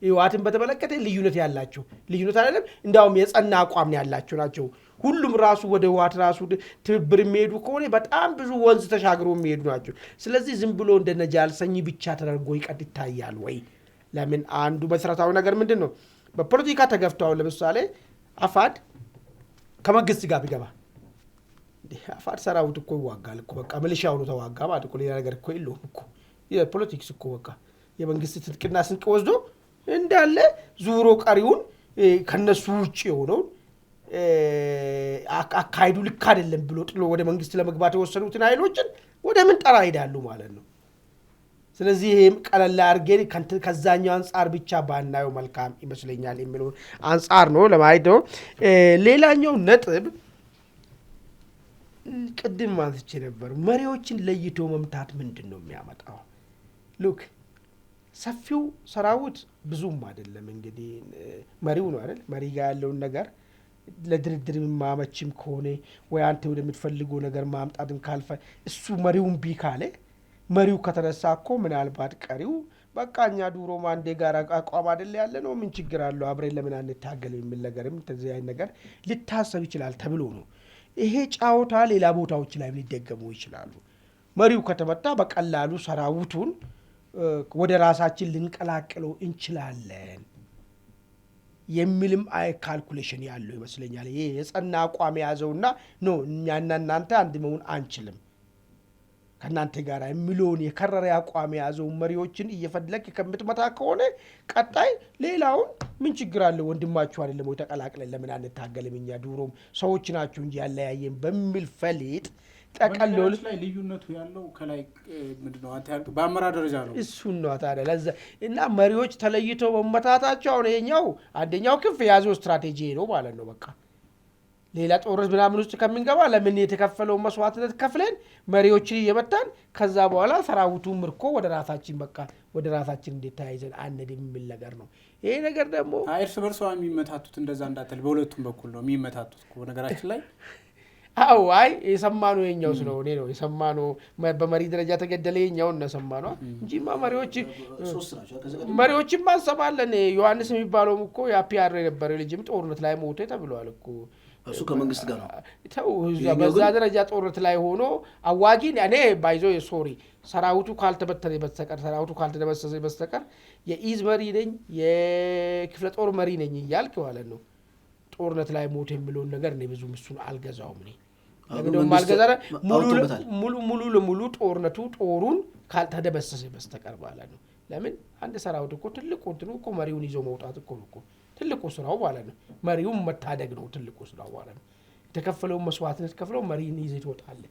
ህወሓትን በተመለከተ ልዩነት ያላቸው ልዩነት አይደለም፣ እንዳውም የጸና አቋም ያላቸው ናቸው። ሁሉም ራሱ ወደ ህወሓት ራሱ ትብብር የሚሄዱ ከሆነ በጣም ብዙ ወንዝ ተሻግሮ የሚሄዱ ናቸው። ስለዚህ ዝም ብሎ እንደነ ጃልሰኝ ብቻ ተደርጎ ይታያል ወይ? ለምን አንዱ መሰረታዊ ነገር ምንድን ነው? በፖለቲካ ተገፍተው ለምሳሌ አፋድ ከመንግስት ጋር ቢገባ አፋድ ሰራዊት እኮ ይዋጋል እኮ በቃ ሚሊሻው ነው ተዋጋ ማለት እኮ ሌላ ነገር እኮ የለውም እኮ። የፖለቲክስ እኮ በቃ የመንግስት ትጥቅና ስንቅ ወስዶ እንዳለ ዙሮ ቀሪውን ከነሱ ውጭ የሆነው አካሄዱ ልክ አይደለም ብሎ ጥሎ ወደ መንግስት ለመግባት የወሰኑትን ኃይሎችን ወደ ምን ጠራ ይሄዳሉ ማለት ነው። ስለዚህ ይሄም ቀለል አድርገን ከዛኛው አንጻር ብቻ ባናየው መልካም ይመስለኛል የሚለው አንጻር ነው ለማየት ነው። ሌላኛው ነጥብ ቅድም ማንስቼ ነበር። መሪዎችን ለይቶ መምታት ምንድን ነው የሚያመጣው? ሉክ ሰፊው ሰራዊት ብዙም አይደለም እንግዲህ መሪው ነው አይደል? መሪ ጋር ያለውን ነገር ለድርድር ማመችም ከሆነ ወይ አንተ ወደምትፈልገው ነገር ማምጣትም ካልፈ እሱ መሪውን ቢካለ መሪው ከተነሳ እኮ ምናልባት ቀሪው በቃ እኛ ዱሮ ማንዴ ጋር አቋም አይደል ያለ ነው ምን ችግር አለው አብረን ለምን አንታገል የሚል ነገርም ተዚህ አይነት ነገር ሊታሰብ ይችላል ተብሎ ነው። ይሄ ጫውታ ሌላ ቦታዎች ላይ ሊደገሙ ይችላሉ። መሪው ከተመታ በቀላሉ ሰራዊቱን ወደ ራሳችን ልንቀላቅለው እንችላለን የሚልም ካልኩሌሽን ያለው ይመስለኛል። ይሄ የጸና አቋም ያዘውና ነው እኛና እናንተ አንድ መሆን አንችልም ከናንተ ጋር የሚለውን የከረረ አቋም ያዘው መሪዎችን እየፈለክ ከምትመታ ከሆነ ቀጣይ ሌላውን ምን ችግር አለ ወንድማችሁ አይደለም ወይ ተቀላቅለን ለምን አንታገልም እኛ ዱሮም ሰዎች ናችሁ እንጂ ያለያየን በሚል ፈሊጥ ተቀለል ላይ ልዩነቱ ያለው ከላይ ምንድነው አንተ ያልከው በአመራር ደረጃ ነው። እሱ ነው ታዲያ ለዛ እና መሪዎች ተለይተው በመታታቸው አሁን ይሄኛው አንደኛው ክንፍ የያዘው ስትራቴጂ ነው ማለት ነው። በቃ ሌላ ጦርነት ምናምን ውስጥ ከምንገባ ለምን የተከፈለው መስዋዕትነት ከፍለን መሪዎችን እየመታን ከዛ በኋላ ሰራዊቱ ምርኮ ወደ ራሳችን በቃ ወደ ራሳችን እንዴት ተያይዘን አንድም የሚል ነገር ነው። ይሄ ነገር ደግሞ እርስ በርስ የሚመታቱት እንደዛ እንዳትል በሁለቱም በኩል ነው የሚመታቱት እኮ ነገራችን ላይ አው አይ የሰማነው የኛው ስለሆነ ነው የሰማነው በመሪ ደረጃ ተገደለ የኛው ነው ሰማነው እንጂማ መሪዎችም ማንሰማለን። ዮሐንስ የሚባለው እኮ ያፒአር ነበር ልጅም ጦርነት ላይ ሞተ ተብሏል እኮ እሱ ከመንግስት ጋር ነው ተው በዛ ደረጃ ጦርነት ላይ ሆኖ አዋጊ እኔ ባይዞ ሶሪ ሰራዊቱ ካልተበተነ በስተቀር ሰራዊቱ ካልተደመሰሰ በስተቀር የኢዝ መሪ ነኝ የክፍለ ጦር መሪ ነኝ እያልክ ማለት ነው ጦርነት ላይ ሞት የሚለውን ነገር ነው ብዙ እሱን አልገዛውም እኔ ለምን ማልገዛራ ሙሉ ለሙሉ ጦሩን ካልተደመሰሰ በስተቀር ማለት ነው። ለምን አንድ ሰራዊት እኮ ትልቁ እንትኑ እኮ መሪውን ይዞ መውጣት እኮ ነው ትልቁ ስራው ማለት ነው። መሪውን መታደግ ነው ትልቁ ስራው ማለት ነው። የተከፈለው መስዋዕትነት ከፍለው መሪን ይዘው ይወጣል።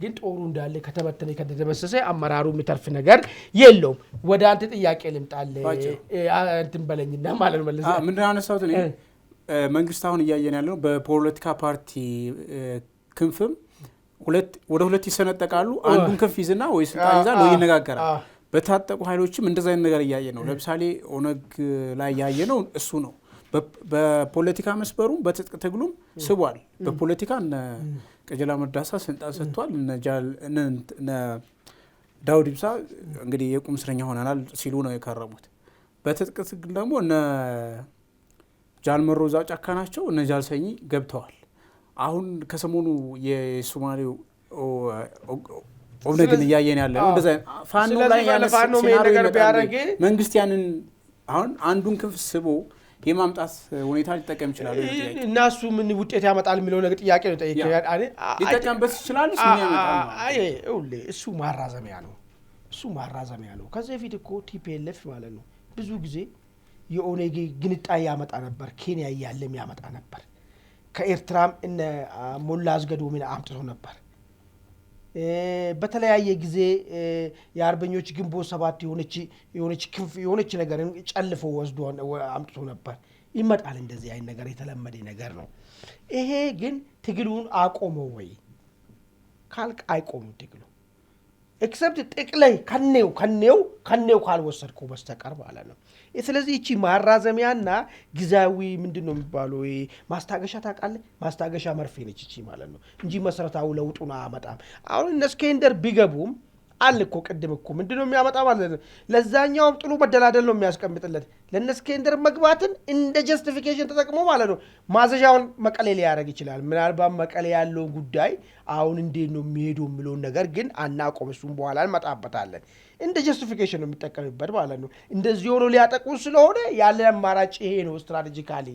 ግን ጦሩ እንዳለ ከተበተነ ከተደመሰሰ አመራሩ የሚተርፍ ነገር የለውም። ወደ አንተ ጥያቄ ልምጣል እንትን በለኝና ማለት ነው ማለት ምን አነሳውት ነው መንግስት አሁን እያየን ያለው በፖለቲካ ፓርቲ ክንፍም ወደ ሁለት ይሰነጠቃሉ። አንዱን ክንፍ ይዝና ወይ ስልጣን ይዛል ወይ ይነጋገራል። በታጠቁ ኃይሎችም እንደዛ አይነት ነገር እያየ ነው። ለምሳሌ ኦነግ ላይ ያየ ነው እሱ ነው። በፖለቲካ መስበሩም በትጥቅ ትግሉም ስቧል። በፖለቲካ እነ ቀጀላ መርዳሳ ስልጣን ሰጥቷል። እነ ዳውድ ኢብሳ እንግዲህ የቁም እስረኛ ሆነናል ሲሉ ነው የከረሙት። በትጥቅ ትግል ደግሞ እነ ጃልመሮ እዛው ጫካ ናቸው። እነ ጃልሰኝ ገብተዋል። አሁን ከሰሞኑ የሶማሌው ኦብነግን እያየን ያለ ነው። እንደዛ ፋኖ ላይ ያለ ነገር ቢያደርግ መንግስት ያንን አሁን አንዱን ክንፍ ስቦ የማምጣት ሁኔታ ሊጠቀም ይችላል። እና እሱ ምን ውጤት ያመጣል የሚለው ነገር ጥያቄ ነው ጠይቀው ሊጠቀምበት ይችላል። እሱ ማራዘሚያ ነው። ከዚህ በፊት እኮ ቲፒኤልኤፍ ማለት ነው ብዙ ጊዜ የኦነግ ግንጣይ ያመጣ ነበር። ኬንያ እያለም ያመጣ ነበር። ከኤርትራም እነ ሞላ አስገዶምን አምጥቶ ነበር። በተለያየ ጊዜ የአርበኞች ግንቦት 7 የሆነች ነገር ጨልፎ ወስዶ አምጥቶ ነበር። ይመጣል እንደዚህ አይነት ነገር የተለመደ ነገር ነው። ይሄ ግን ትግሉን አቆመው ወይ ካልክ አይቆም ትግሉ ኤክሰፕት ጥቅላይ ከኔው ካልወሰድኩ በስተቀር ማለት ነው። ስለዚህ እቺ ማራዘሚያና ጊዜያዊ ምንድነው የሚባለው ማስታገሻ ታውቃለህ? ማስታገሻ መርፌ ነች እቺ ማለት ነው እንጂ መሰረታዊ ለውጡን አያመጣም። አሁን እነ እስኬንደር ቢገቡም አልኮ ቅድም እኮ ምንድነው የሚያመጣ ማለት ነው። ለዛኛውም ጥሉ መደላደል ነው የሚያስቀምጥለት። ለነ እስኬንደር መግባትን እንደ ጀስቲፊኬሽን ተጠቅሞ ማለት ነው ማዘዣውን መቀሌ ሊያደርግ ይችላል። ምናልባት መቀሌ ያለው ጉዳይ አሁን እንዴት ነው የሚሄደው የሚለው ነገር ግን አናቆም። እሱም በኋላ እንመጣበታለን። እንደ ጀስቲፊኬሽን ነው የሚጠቀምበት ማለት ነው። እንደዚህ ሆኖ ሊያጠቁ ስለሆነ ያለ አማራጭ ይሄ ነው ስትራቴጂካሊ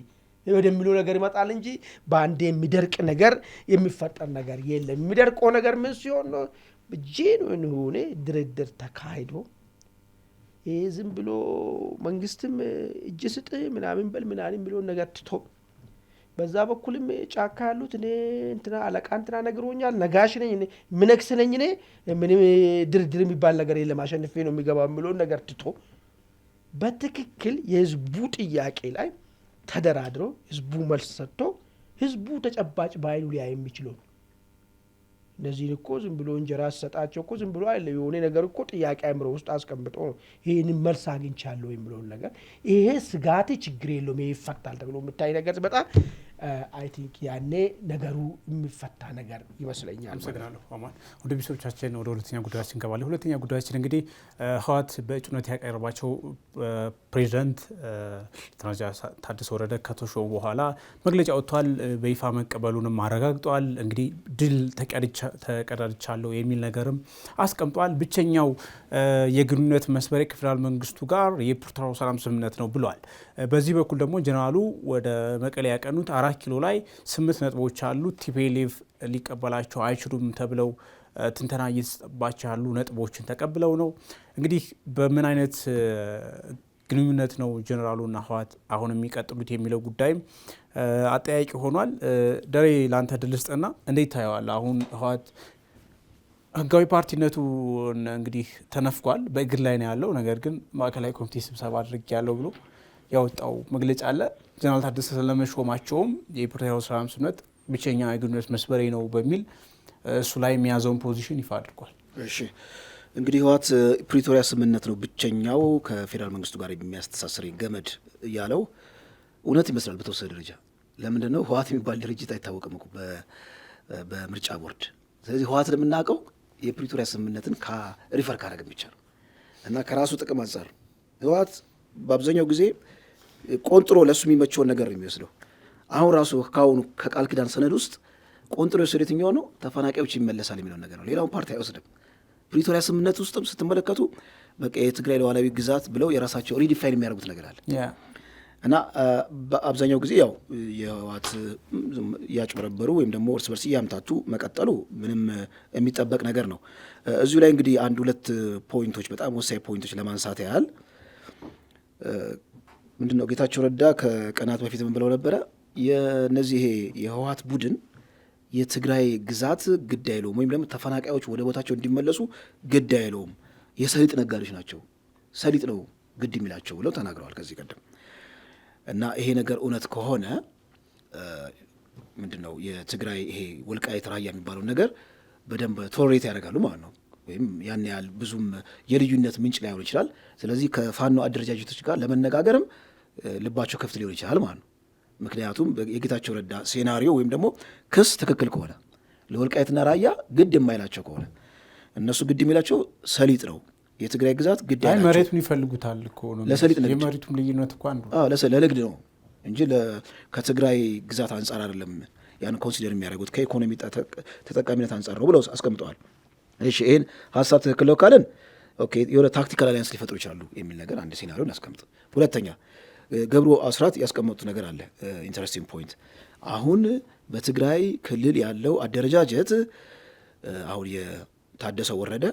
ወደሚለው ነገር ይመጣል እንጂ በአንዴ የሚደርቅ ነገር የሚፈጠር ነገር የለም። የሚደርቀው ነገር ምን ሲሆን ነው በጄኑን ሆነ ድርድር ተካሂዶ ዝም ብሎ መንግስትም እጅ ስጥ ምናምን በል ምናምን ብሎ ነገር ትቶ በዛ በኩልም ጫካ ያሉት እኔ እንትና አለቃ እንትና ነግሮኛል ነጋሽ ነኝ እኔ ምንክስ ነኝ እኔ ምንም ድርድር የሚባል ነገር የለም አሸንፌ ነው የሚገባው የሚለው ነገር ትቶ በትክክል የህዝቡ ጥያቄ ላይ ተደራድሮ ህዝቡ መልስ ሰጥቶ ህዝቡ ተጨባጭ ባይሉ ሊያይ የሚችለው እነዚህ እኮ ዝም ብሎ እንጀራ ሰጣቸው እኮ ዝም ብሎ አይደለም የሆነ ነገር እኮ ጥያቄ አምሮ ውስጥ አስቀምጦ ይሄንን መልስ አግኝቻለሁ የሚለው ነገር ይሄ ስጋት ችግር የለውም ይፈታል ተብሎ የምታይ ነገር በጣም አይ ቲንክ ያኔ ነገሩ የሚፈታ ነገር ይመስለኛል። አመሰግናለሁ አማን። ወደ ቢሶቻችን ወደ ሁለተኛ ጉዳያችን እንገባለን። ሁለተኛ ጉዳያችን እንግዲህ ህወሓት በእጩነት ያቀረባቸው ፕሬዝዳንት ታደሰ ወረደ ከተሾሙ በኋላ መግለጫ ወጥቷል። በይፋ መቀበሉንም አረጋግጧል። እንግዲህ ድል ተቀዳጅቻለሁ የሚል ነገርም አስቀምጧል። ብቸኛው የግንኙነት መስመር ከፌደራል መንግስቱ ጋር የፕሪቶሪያው ሰላም ስምምነት ነው ብሏል። በዚህ በኩል ደግሞ ጀነራሉ ወደ መቀሌ ያቀኑት 4 ኪሎ ላይ 8 ነጥቦች አሉ። ቲፒኤልኤፍ ሊቀበላቸው አይችሉም ተብለው ትንተና እየተሰጠባቸው ያሉ ነጥቦችን ተቀብለው ነው። እንግዲህ በምን አይነት ግንኙነት ነው ጀነራሉና ህወሓት አሁን የሚቀጥሉት የሚለው ጉዳይም አጠያቂ ሆኗል። ደሬ ላንተ ድል ስጥና እንዴት ታየዋለህ? አሁን ህወሓት ህጋዊ ፓርቲነቱ እንግዲህ ተነፍቋል። በእግር ላይ ነው ያለው። ነገር ግን ማዕከላዊ ኮሚቴ ስብሰባ አድርጌያለሁ ብሎ ያወጣው መግለጫ አለ። ጀነራል ታደሰ ስለመሾማቸውም የፕሪቶሪያው ሰላም ስምምነት ብቸኛ የግንኙነት መስመሬ ነው በሚል እሱ ላይ የሚያዘውን ፖዚሽን ይፋ አድርጓል። እሺ እንግዲህ ህወሓት ፕሪቶሪያ ስምምነት ነው ብቸኛው ከፌዴራል መንግስቱ ጋር የሚያስተሳስር ገመድ ያለው እውነት ይመስላል በተወሰነ ደረጃ። ለምንድን ነው ህወሓት የሚባል ድርጅት አይታወቅም እኮ በምርጫ ቦርድ። ስለዚህ ህወሓት ለምናውቀው የፕሪቶሪያ ስምምነትን ሪፈር ካረግን ብቻ ነው እና ከራሱ ጥቅም አንጻር ህወሓት በአብዛኛው ጊዜ ቆንጥሮ ለሱ የሚመቸውን ነገር ነው የሚወስደው። አሁን ራሱ ካሁኑ ከቃል ኪዳን ሰነድ ውስጥ ቆንጥሮ የወሰደው የትኛው ነው? ተፈናቃዮች ይመለሳል የሚለው ነገር ነው። ሌላውን ፓርቲ አይወስድም። ፕሪቶሪያ ስምምነት ውስጥም ስትመለከቱ በቃ የትግራይ ሉዓላዊ ግዛት ብለው የራሳቸው ሪዲፋይን የሚያደርጉት ነገር አለ እና በአብዛኛው ጊዜ ያው የህወሓት እያጭበረበሩ ወይም ደግሞ እርስ በርስ እያምታቱ መቀጠሉ ምንም የሚጠበቅ ነገር ነው። እዚሁ ላይ እንግዲህ 1-2 ፖይንቶች በጣም ወሳኝ ፖይንቶች ለማንሳት ያህል ምንድነው ጌታቸው ረዳ ከቀናት በፊት ምን ብለው ነበረ? የነዚህ የህወሓት ቡድን የትግራይ ግዛት ግድ አይለውም፣ ወይም ደግሞ ተፈናቃዮች ወደ ቦታቸው እንዲመለሱ ግድ አይለውም። የሰሊጥ ነጋዴዎች ናቸው፣ ሰሊጥ ነው ግድ የሚላቸው ብለው ተናግረዋል ከዚህ ቀደም። እና ይሄ ነገር እውነት ከሆነ ምንድን ነው የትግራይ ይሄ ወልቃይት ራያ የሚባለው ነገር በደንብ ቶለሬት ያደርጋሉ ማለት ነው። ወይም ያን ያህል ብዙም የልዩነት ምንጭ ላይሆን ይችላል። ስለዚህ ከፋኖ አደረጃጀቶች ጋር ለመነጋገርም ልባቸው ክፍት ሊሆን ይችላል ማለት ነው። ምክንያቱም የጌታቸው ረዳ ሴናሪዮ ወይም ደግሞ ክስ ትክክል ከሆነ ለወልቃይትና ራያ ግድ የማይላቸው ከሆነ እነሱ ግድ የሚላቸው ሰሊጥ ነው። የትግራይ ግዛት ግድ ያላቸው መሬቱን ይፈልጉታል እኮ ነው። ለሰሊጥ ንግድ የመሬቱም ልዩነት እኮ አንዱ ለንግድ ነው እንጂ ከትግራይ ግዛት አንጻር አይደለም ያን ኮንሲደር የሚያደርጉት ከኢኮኖሚ ተጠቃሚነት አንጻር ነው ብለው አስቀምጠዋል። እሺ ይህን ሀሳብ ትክክል ነው ካለን ኦኬ የሆነ ታክቲካል አሊያንስ ሊፈጥሩ ይችላሉ የሚል ነገር አንድ ሴናሪዮ እናስቀምጥ። ሁለተኛ ገብሩ አስራት ያስቀመጡት ነገር አለ ኢንተረስቲንግ ፖይንት። አሁን በትግራይ ክልል ያለው አደረጃጀት አሁን የታደሰ ወረደ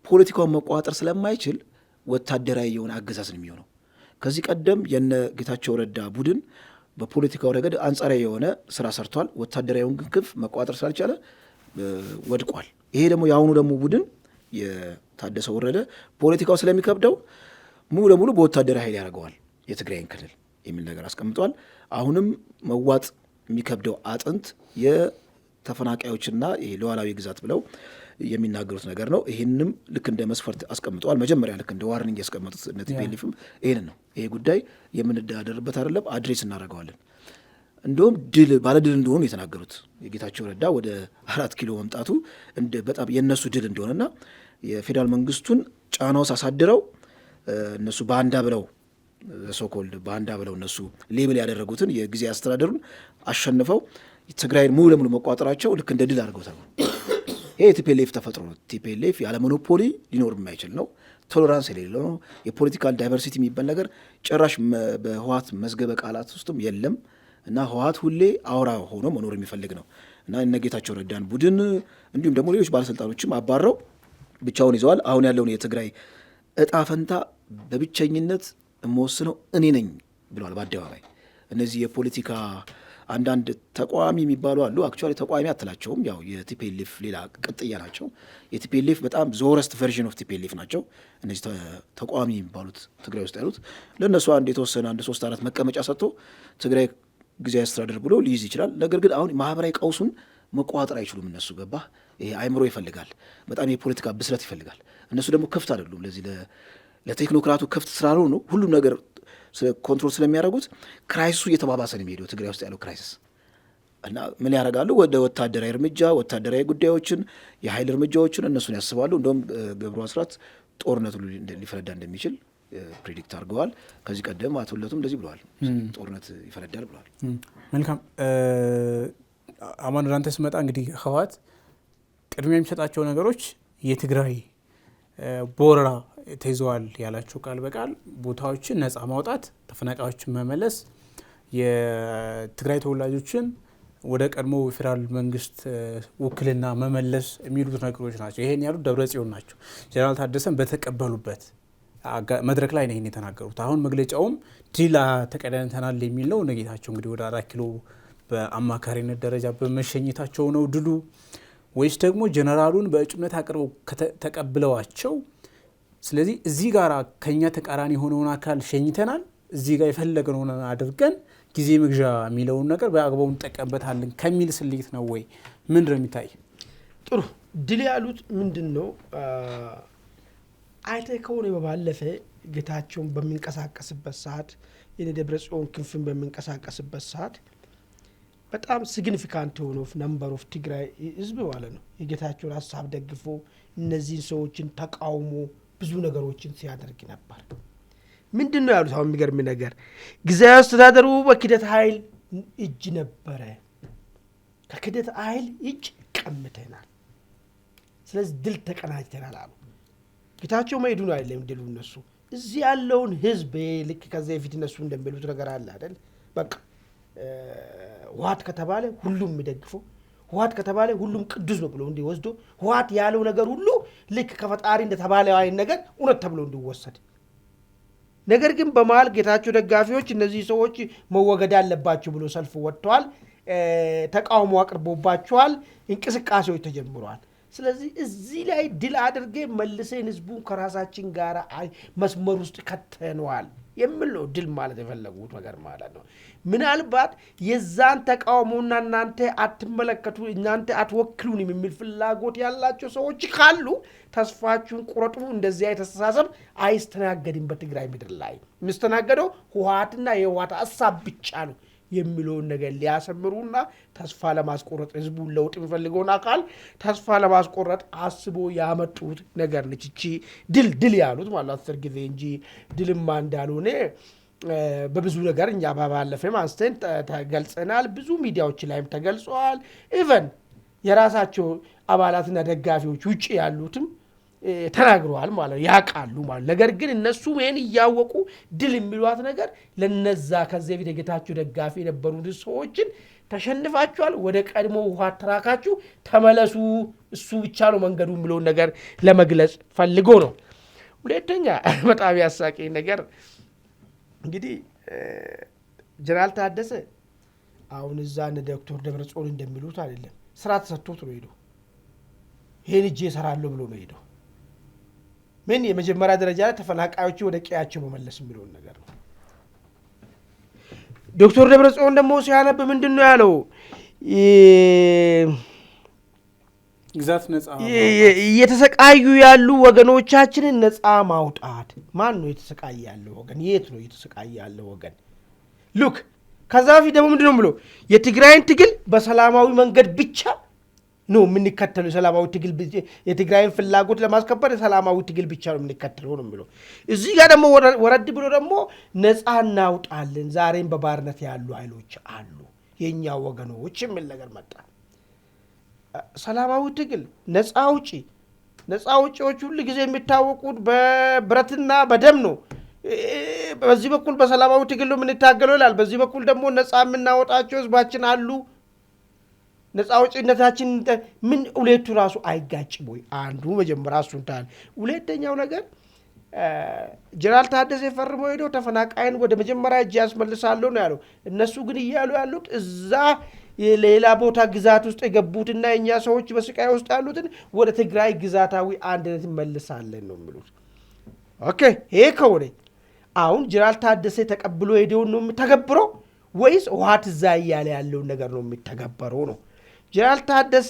ፖለቲካውን መቆጣጠር ስለማይችል ወታደራዊ የሆነ አገዛዝ ነው የሚሆነው። ከዚህ ቀደም የነ ጌታቸው ረዳ ቡድን በፖለቲካው ረገድ አንጻራዊ የሆነ ስራ ሰርቷል። ወታደራዊውን ክንፍ መቆጣጠር ስላልቻለ ወድቋል። ይሄ ደግሞ የአሁኑ ደግሞ ቡድን የታደሰ ወረደ ፖለቲካው ስለሚከብደው ሙሉ ለሙሉ በወታደራዊ ኃይል ያደርገዋል የትግራይን ክልል የሚል ነገር አስቀምጧል። አሁንም መዋጥ የሚከብደው አጥንት የተፈናቃዮችና ይሄ ሉዓላዊ ግዛት ብለው የሚናገሩት ነገር ነው። ይህንም ልክ እንደ መስፈርት አስቀምጠዋል። መጀመሪያ ልክ እንደ ዋርኒንግ ያስቀመጡት እነ ቲፒኤልኤፍም ይህንን ነው። ይሄ ጉዳይ የምንደራደርበት አይደለም፣ አድሬስ እናደርገዋለን። እንዲሁም ባለድል እንደሆኑ የተናገሩት የጌታቸው ረዳ ወደ 4 ኪሎ መምጣቱ በጣም የእነሱ ድል እንደሆነና የፌዴራል መንግስቱን ጫናውስ አሳድረው እነሱ ባንዳ ብለው ሶኮልድ ባንዳ ብለው እነሱ ሌብል ያደረጉትን የጊዜ አስተዳደሩን አሸንፈው ትግራይን ሙሉ ለሙሉ መቋጠራቸው ልክ እንደ ድል አድርገውታል። ይሄ የቲፒኤልኤፍ ተፈጥሮ ነው። ቲፒኤልኤፍ ያለ ሞኖፖሊ ሊኖር የማይችል ነው። ቶለራንስ የሌለው ነው። የፖለቲካል ዳይቨርሲቲ የሚባል ነገር ጭራሽ በህወሓት መዝገበ ቃላት ውስጥም የለም እና ህወሓት ሁሌ አውራ ሆኖ መኖር የሚፈልግ ነው እና እነ ጌታቸው ረዳን ቡድን እንዲሁም ደግሞ ሌሎች ባለስልጣኖችም አባረው ብቻውን ይዘዋል። አሁን ያለውን የትግራይ እጣ ፈንታ በብቸኝነት የምወስነው እኔ ነኝ ብለዋል በአደባባይ። እነዚህ የፖለቲካ አንዳንድ ተቃዋሚ የሚባሉ አሉ። አክቹዋሊ ተቃዋሚ አትላቸውም፣ ያው የቲፒኤልኤፍ ሌላ ቅጥያ ናቸው። የቲፒኤልኤፍ በጣም ዞረስት ቨርዥን ኦፍ ቲፒኤልኤፍ ናቸው እነዚህ ተቃዋሚ የሚባሉት ትግራይ ውስጥ ያሉት። ለእነሱ አንድ የተወሰነ 3-4 መቀመጫ ሰጥቶ ትግራይ ጊዜያዊ አስተዳደር ብሎ ሊይዝ ይችላል። ነገር ግን አሁን ማህበራዊ ቀውሱን መቆጣጠር አይችሉም እነሱ። ገባህ? ይሄ አይምሮ ይፈልጋል፣ በጣም የፖለቲካ ብስለት ይፈልጋል። እነሱ ደግሞ ክፍት አይደሉም ለዚህ ለቴክኖክራቱ ክፍት ስላልሆኑ ሁሉም ነገር ኮንትሮል ስለሚያደርጉት ክራይሲሱ እየተባባሰ ነው የሚሄደው ትግራይ ውስጥ ያለው ክራይሲስ እና ምን ያደርጋሉ? ወደ ወታደራዊ እርምጃ፣ ወታደራዊ ጉዳዮችን፣ የኃይል እርምጃዎችን እነሱን ያስባሉ። እንደውም ገብሩ አስራት ጦርነቱ ሊፈነዳ እንደሚችል ፕሬዲክት አድርገዋል። ከዚህ ቀደም አቶ ለቱም እንደዚህ ብለዋል፣ ጦርነት ይፈነዳል ብለዋል። መልካም አማን ራንተ ስመጣ እንግዲህ ህወሓት ቅድሚያ የሚሰጣቸው ነገሮች የትግራይ በወረራ ተይዘዋል ያላቸው ቃል በቃል ቦታዎችን ነጻ ማውጣት፣ ተፈናቃዮችን መመለስ፣ የትግራይ ተወላጆችን ወደ ቀድሞ ፌዴራል መንግስት ውክልና መመለስ የሚሉት ነገሮች ናቸው። ይሄን ያሉት ደብረጽዮን ናቸው። ጀነራል ታደሰን በተቀበሉበት መድረክ ላይ ነው ይሄን የተናገሩት። አሁን መግለጫውም ድል ተቀዳጅተናል የሚል ነው። ነጌታቸው እንግዲህ ወደ 4 ኪሎ በአማካሪነት ደረጃ በመሸኘታቸው ነው ድሉ ወይስ ደግሞ ጀነራሉን በእጩነት አቅርበው ተቀብለዋቸው ስለዚህ እዚህ ጋር ከኛ ተቃራኒ የሆነውን አካል ሸኝተናል፣ እዚህ ጋር የፈለግነውን አድርገን ጊዜ መግዣ የሚለውን ነገር በአግባቡ እንጠቀምበታለን ከሚል ስሌት ነው ወይ ምንድን ነው የሚታይ? ጥሩ ድል ያሉት ምንድን ነው? አይተህ ከሆነ በባለፈ ጌታቸውን በሚንቀሳቀስበት ሰዓት የደብረጽዮን ክንፍን በሚንቀሳቀስበት ሰዓት በጣም ሲግኒፊካንት የሆነው ነምበር ኦፍ ትግራይ ህዝብ ማለት ነው የጌታቸውን ሀሳብ ደግፎ እነዚህን ሰዎችን ተቃውሞ ብዙ ነገሮችን ሲያደርግ ነበር። ምንድን ነው ያሉት? አሁን የሚገርም ነገር ጊዜያዊ አስተዳደሩ በክደት ኃይል እጅ ነበረ፣ ከክደት ኃይል እጅ ቀምተናል፣ ስለዚህ ድል ተቀናጅተናል አሉ። ጌታቸው መሄዱ ነው አይደለም ድሉ። እነሱ እዚህ ያለውን ህዝብ ልክ ከዚያ በፊት እነሱ እንደሚሉት ነገር አለ አይደል? በቃ ህወሓት ከተባለ ሁሉም የሚደግፈው፣ ህወሓት ከተባለ ሁሉም ቅዱስ ነው ብሎ እንዲወስዶ፣ ህወሓት ያለው ነገር ሁሉ ልክ ከፈጣሪ እንደተባለ አይን ነገር እውነት ተብሎ እንዲወሰድ። ነገር ግን በመሀል ጌታቸው ደጋፊዎች እነዚህ ሰዎች መወገድ አለባቸው ብሎ ሰልፍ ወጥተዋል። ተቃውሞ አቅርቦባቸዋል። እንቅስቃሴዎች ተጀምረዋል። ስለዚህ እዚህ ላይ ድል አድርጌ መልሰን ህዝቡን ከራሳችን ጋር መስመር ውስጥ ከተነዋል የሚል ነው ድል ማለት የፈለጉት ነገር ማለት ነው። ምናልባት የዛን ተቃውሞና እናንተ አትመለከቱ እናንተ አትወክሉንም የሚል ፍላጎት ያላቸው ሰዎች ካሉ ተስፋችሁን ቁረጡ። እንደዚህ አይነት አስተሳሰብ አይስተናገድም። በትግራይ ምድር ላይ የሚስተናገደው ህወሓትና የህወሓት ሀሳብ ብቻ ነው የሚለውን ነገር ሊያሰምሩና ተስፋ ለማስቆረጥ ህዝቡን ለውጥ የሚፈልገውን አካል ተስፋ ለማስቆረጥ አስቦ ያመጡት ነገር ነች። እቺ ድል ያሉት ማለት 10 ጊዜ እንጂ ድልማ እንዳልሆነ በብዙ ነገር እኛ ባለፈም አንስተን ተገልጸናል። ብዙ ሚዲያዎች ላይም ተገልጿል። ኢቨን የራሳቸው አባላትና ደጋፊዎች ውጪ ያሉትም ተናግረዋል ማለት ያቃሉ ማለት። ነገር ግን እነሱ ይሄን እያወቁ ድል የሚሏት ነገር ለነዛ ከዚህ በፊት የጌታቸው ደጋፊ የነበሩት ሰዎችን ተሸንፋችኋል፣ ወደ ቀድሞ ውሃ ተራካችሁ ተመለሱ፣ እሱ ብቻ ነው መንገዱ የሚለውን ነገር ለመግለጽ ፈልጎ ነው። ሁለተኛ በጣም ያሳቀኝ ነገር እንግዲህ ጀነራል ታደሰ አሁን እዛ እንደ ዶክተር ደብረጽዮን እንደሚሉት አይደለም። ስራ ተሰጥቶት ነው ሄዶ ይሄን እጄ እሰራለሁ ብሎ ነው ሄዶ ምን የመጀመሪያ ደረጃ ላይ ተፈናቃዮቹ ወደ ቀያቸው መመለስ የሚለውን ነገር ነው። ዶክተር ደብረጽዮን ደግሞ ሲያነብ ምንድነው ያለው? ግዛት ነጻ እየተሰቃዩ ያሉ ወገኖቻችንን ነጻ ማውጣት። ማን ነው የተሰቃየ ያለው ወገን? የት ነው የተሰቃየ ያለው ወገን? ሉክ ከዛ በፊት ደግሞ ምንድነው ብሎ የትግራይን ትግል በሰላማዊ መንገድ ብቻ ነው የምንከተለው። የሰላማዊ ትግል የትግራይን ፍላጎት ለማስከበር የሰላማዊ ትግል ብቻ ነው የምንከተለው ነው የሚለው። እዚህ ጋር ደግሞ ወረድ ብሎ ደግሞ ነጻ እናውጣለን፣ ዛሬም በባርነት ያሉ ኃይሎች አሉ የኛ ወገኖች የሚል ነገር መጣ። ሰላማዊ ትግል ነጻ አውጪዎች ሁሉ ጊዜ የሚታወቁት በብረትና በደም ነው። በዚህ በኩል በሰላማዊ ትግል ነው የምንታገለው ይላል፣ በዚህ በኩል ደግሞ ነጻ የምናወጣቸው ህዝባችን አሉ። ነጻ አውጪነታችን ምን ሁለቱ ራሱ አይጋጭም ወይ? አንዱ መጀመሪያ እሱን ታል። ሁለተኛው ነገር ጀነራል ታደሰ ፈርሞ ሄዶ ተፈናቃይን ወደ መጀመሪያ እጅ ያስመልሳለሁ ነው ያለው። እነሱ ግን እያሉ ያሉት እዛ ሌላ ቦታ ግዛት ውስጥ የገቡትና የኛ ሰዎች በስቃይ ውስጥ ያሉትን ወደ ትግራይ ግዛታዊ አንድነት መልሳለን ነው የሚሉት። ኦኬ ይሄ ከሆነ አሁን ጀነራል ታደሰ ተቀብሎ ሄደው ነው የሚተገብረው ወይስ ህወሓት እዛ እያለ ያለውን ነገር ነው የሚተገበረው ነው? ጀነራል ታደሰ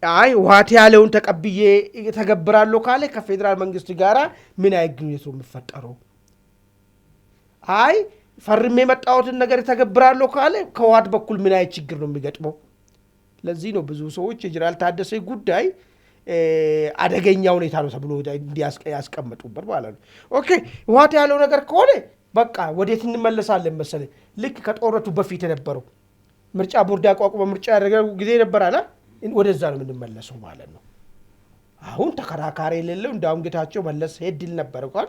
አይ ህወሓት ያለውን ተቀብዬ ተገብራለሁ ካለ ከፌዴራል መንግስት ጋራ ምን አይግኝቶ የሚፈጠረው? አይ ፈርሜ የመጣሁትን ነገር ተገብራለሁ ካለ ከህወሓት በኩል ምን አይ ችግር ነው የሚገጥመው? ለዚህ ነው ብዙ ሰዎች የጀነራል ታደሰ ጉዳይ አደገኛ ሁኔታ ነው ተብሎ እንዲያስቀምጡበት ማለት ነው። ኦኬ ህወሓት ያለው ነገር ከሆነ በቃ ወዴት እንመለሳለን መሰለኝ? ልክ ከጦርነቱ በፊት የነበረው ምርጫ ቦርድ ያቋቁመ ምርጫ ያደረገው ጊዜ ነበር አለ። ወደዛ ነው የምንመለሰው ማለት ነው። አሁን ተከራካሪ የሌለው እንዳውም ጌታቸው መለስ ሄድል ነበር እንኳን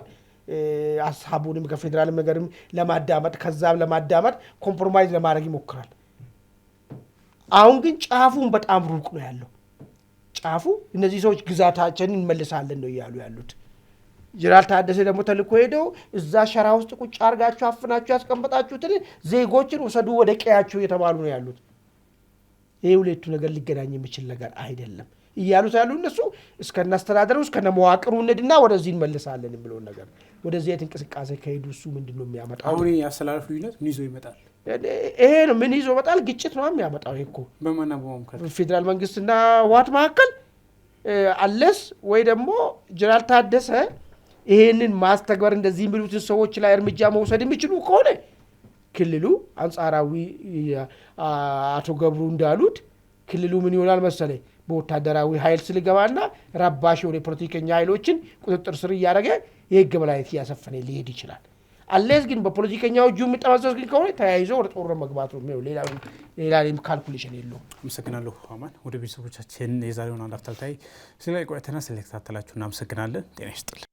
ሀሳቡንም ከፌዴራል ነገርም ለማዳመጥ ከዛም ለማዳመጥ ኮምፕሮማይዝ ለማድረግ ይሞክራል። አሁን ግን ጫፉን በጣም ሩቅ ነው ያለው። ጫፉ እነዚህ ሰዎች ግዛታችንን እንመልሳለን ነው እያሉ ያሉት። ጀነራል ታደሰ ደግሞ ተልኮ ሄደው እዛ ሸራ ውስጥ ቁጭ አርጋችሁ አፍናችሁ ያስቀምጣችሁትን ዜጎችን ወሰዱ ወደ ቀያቸው እየተባሉ ነው ያሉት። ይሄ ሁለቱ ነገር ሊገናኝ የሚችል ነገር አይደለም እያሉት ያሉ እነሱ እስከናስተዳደሩ እስከነመዋቅሩ እንድና ወደዚህ እንመልሳለን የሚለውን ነገር ወደዚህ የት እንቅስቃሴ ከሄዱ እሱ ምንድነው የሚያመጣው? አሁን ያስተላልፉ ልዩነት ምን ይዞ ይመጣል? ይሄ ነው ምን ይዞ ይመጣል? ግጭት ነው የሚያመጣው። ይሄ እኮ በማና በማምከል ፌዴራል መንግስትና ህወሓት መካከል አለስ ወይ ደግሞ ጀነራል ታደሰ ይሄንን ማስተግበር እንደዚህ የሚሉትን ሰዎች ላይ እርምጃ መውሰድ የሚችሉ ከሆነ ክልሉ አንጻራዊ አቶ ገብሩ እንዳሉት ክልሉ ምን ይሆናል መሰለኝ በወታደራዊ ኃይል ስልገባና ረባሽ የሆነ ፖለቲከኛ ኃይሎችን ቁጥጥር ስር እያደረገ የህግ በላይነት እያሰፈነ ሊሄድ ይችላል። አለስ ግን በፖለቲከኛው እጁ የሚጠመዘዝ ግን ከሆነ ተያይዞ ወደ ጦርነት መግባት ነው። ሌላ ካልኩሌሽን የለውም። አመሰግናለሁ አማን። ወደ ቤተሰቦቻችን የዛሬውን አንድ አፍታ ላይ ስለ ቆይተና ስለተከታተላችሁ እናመሰግናለን። ጤና ይስጥልን።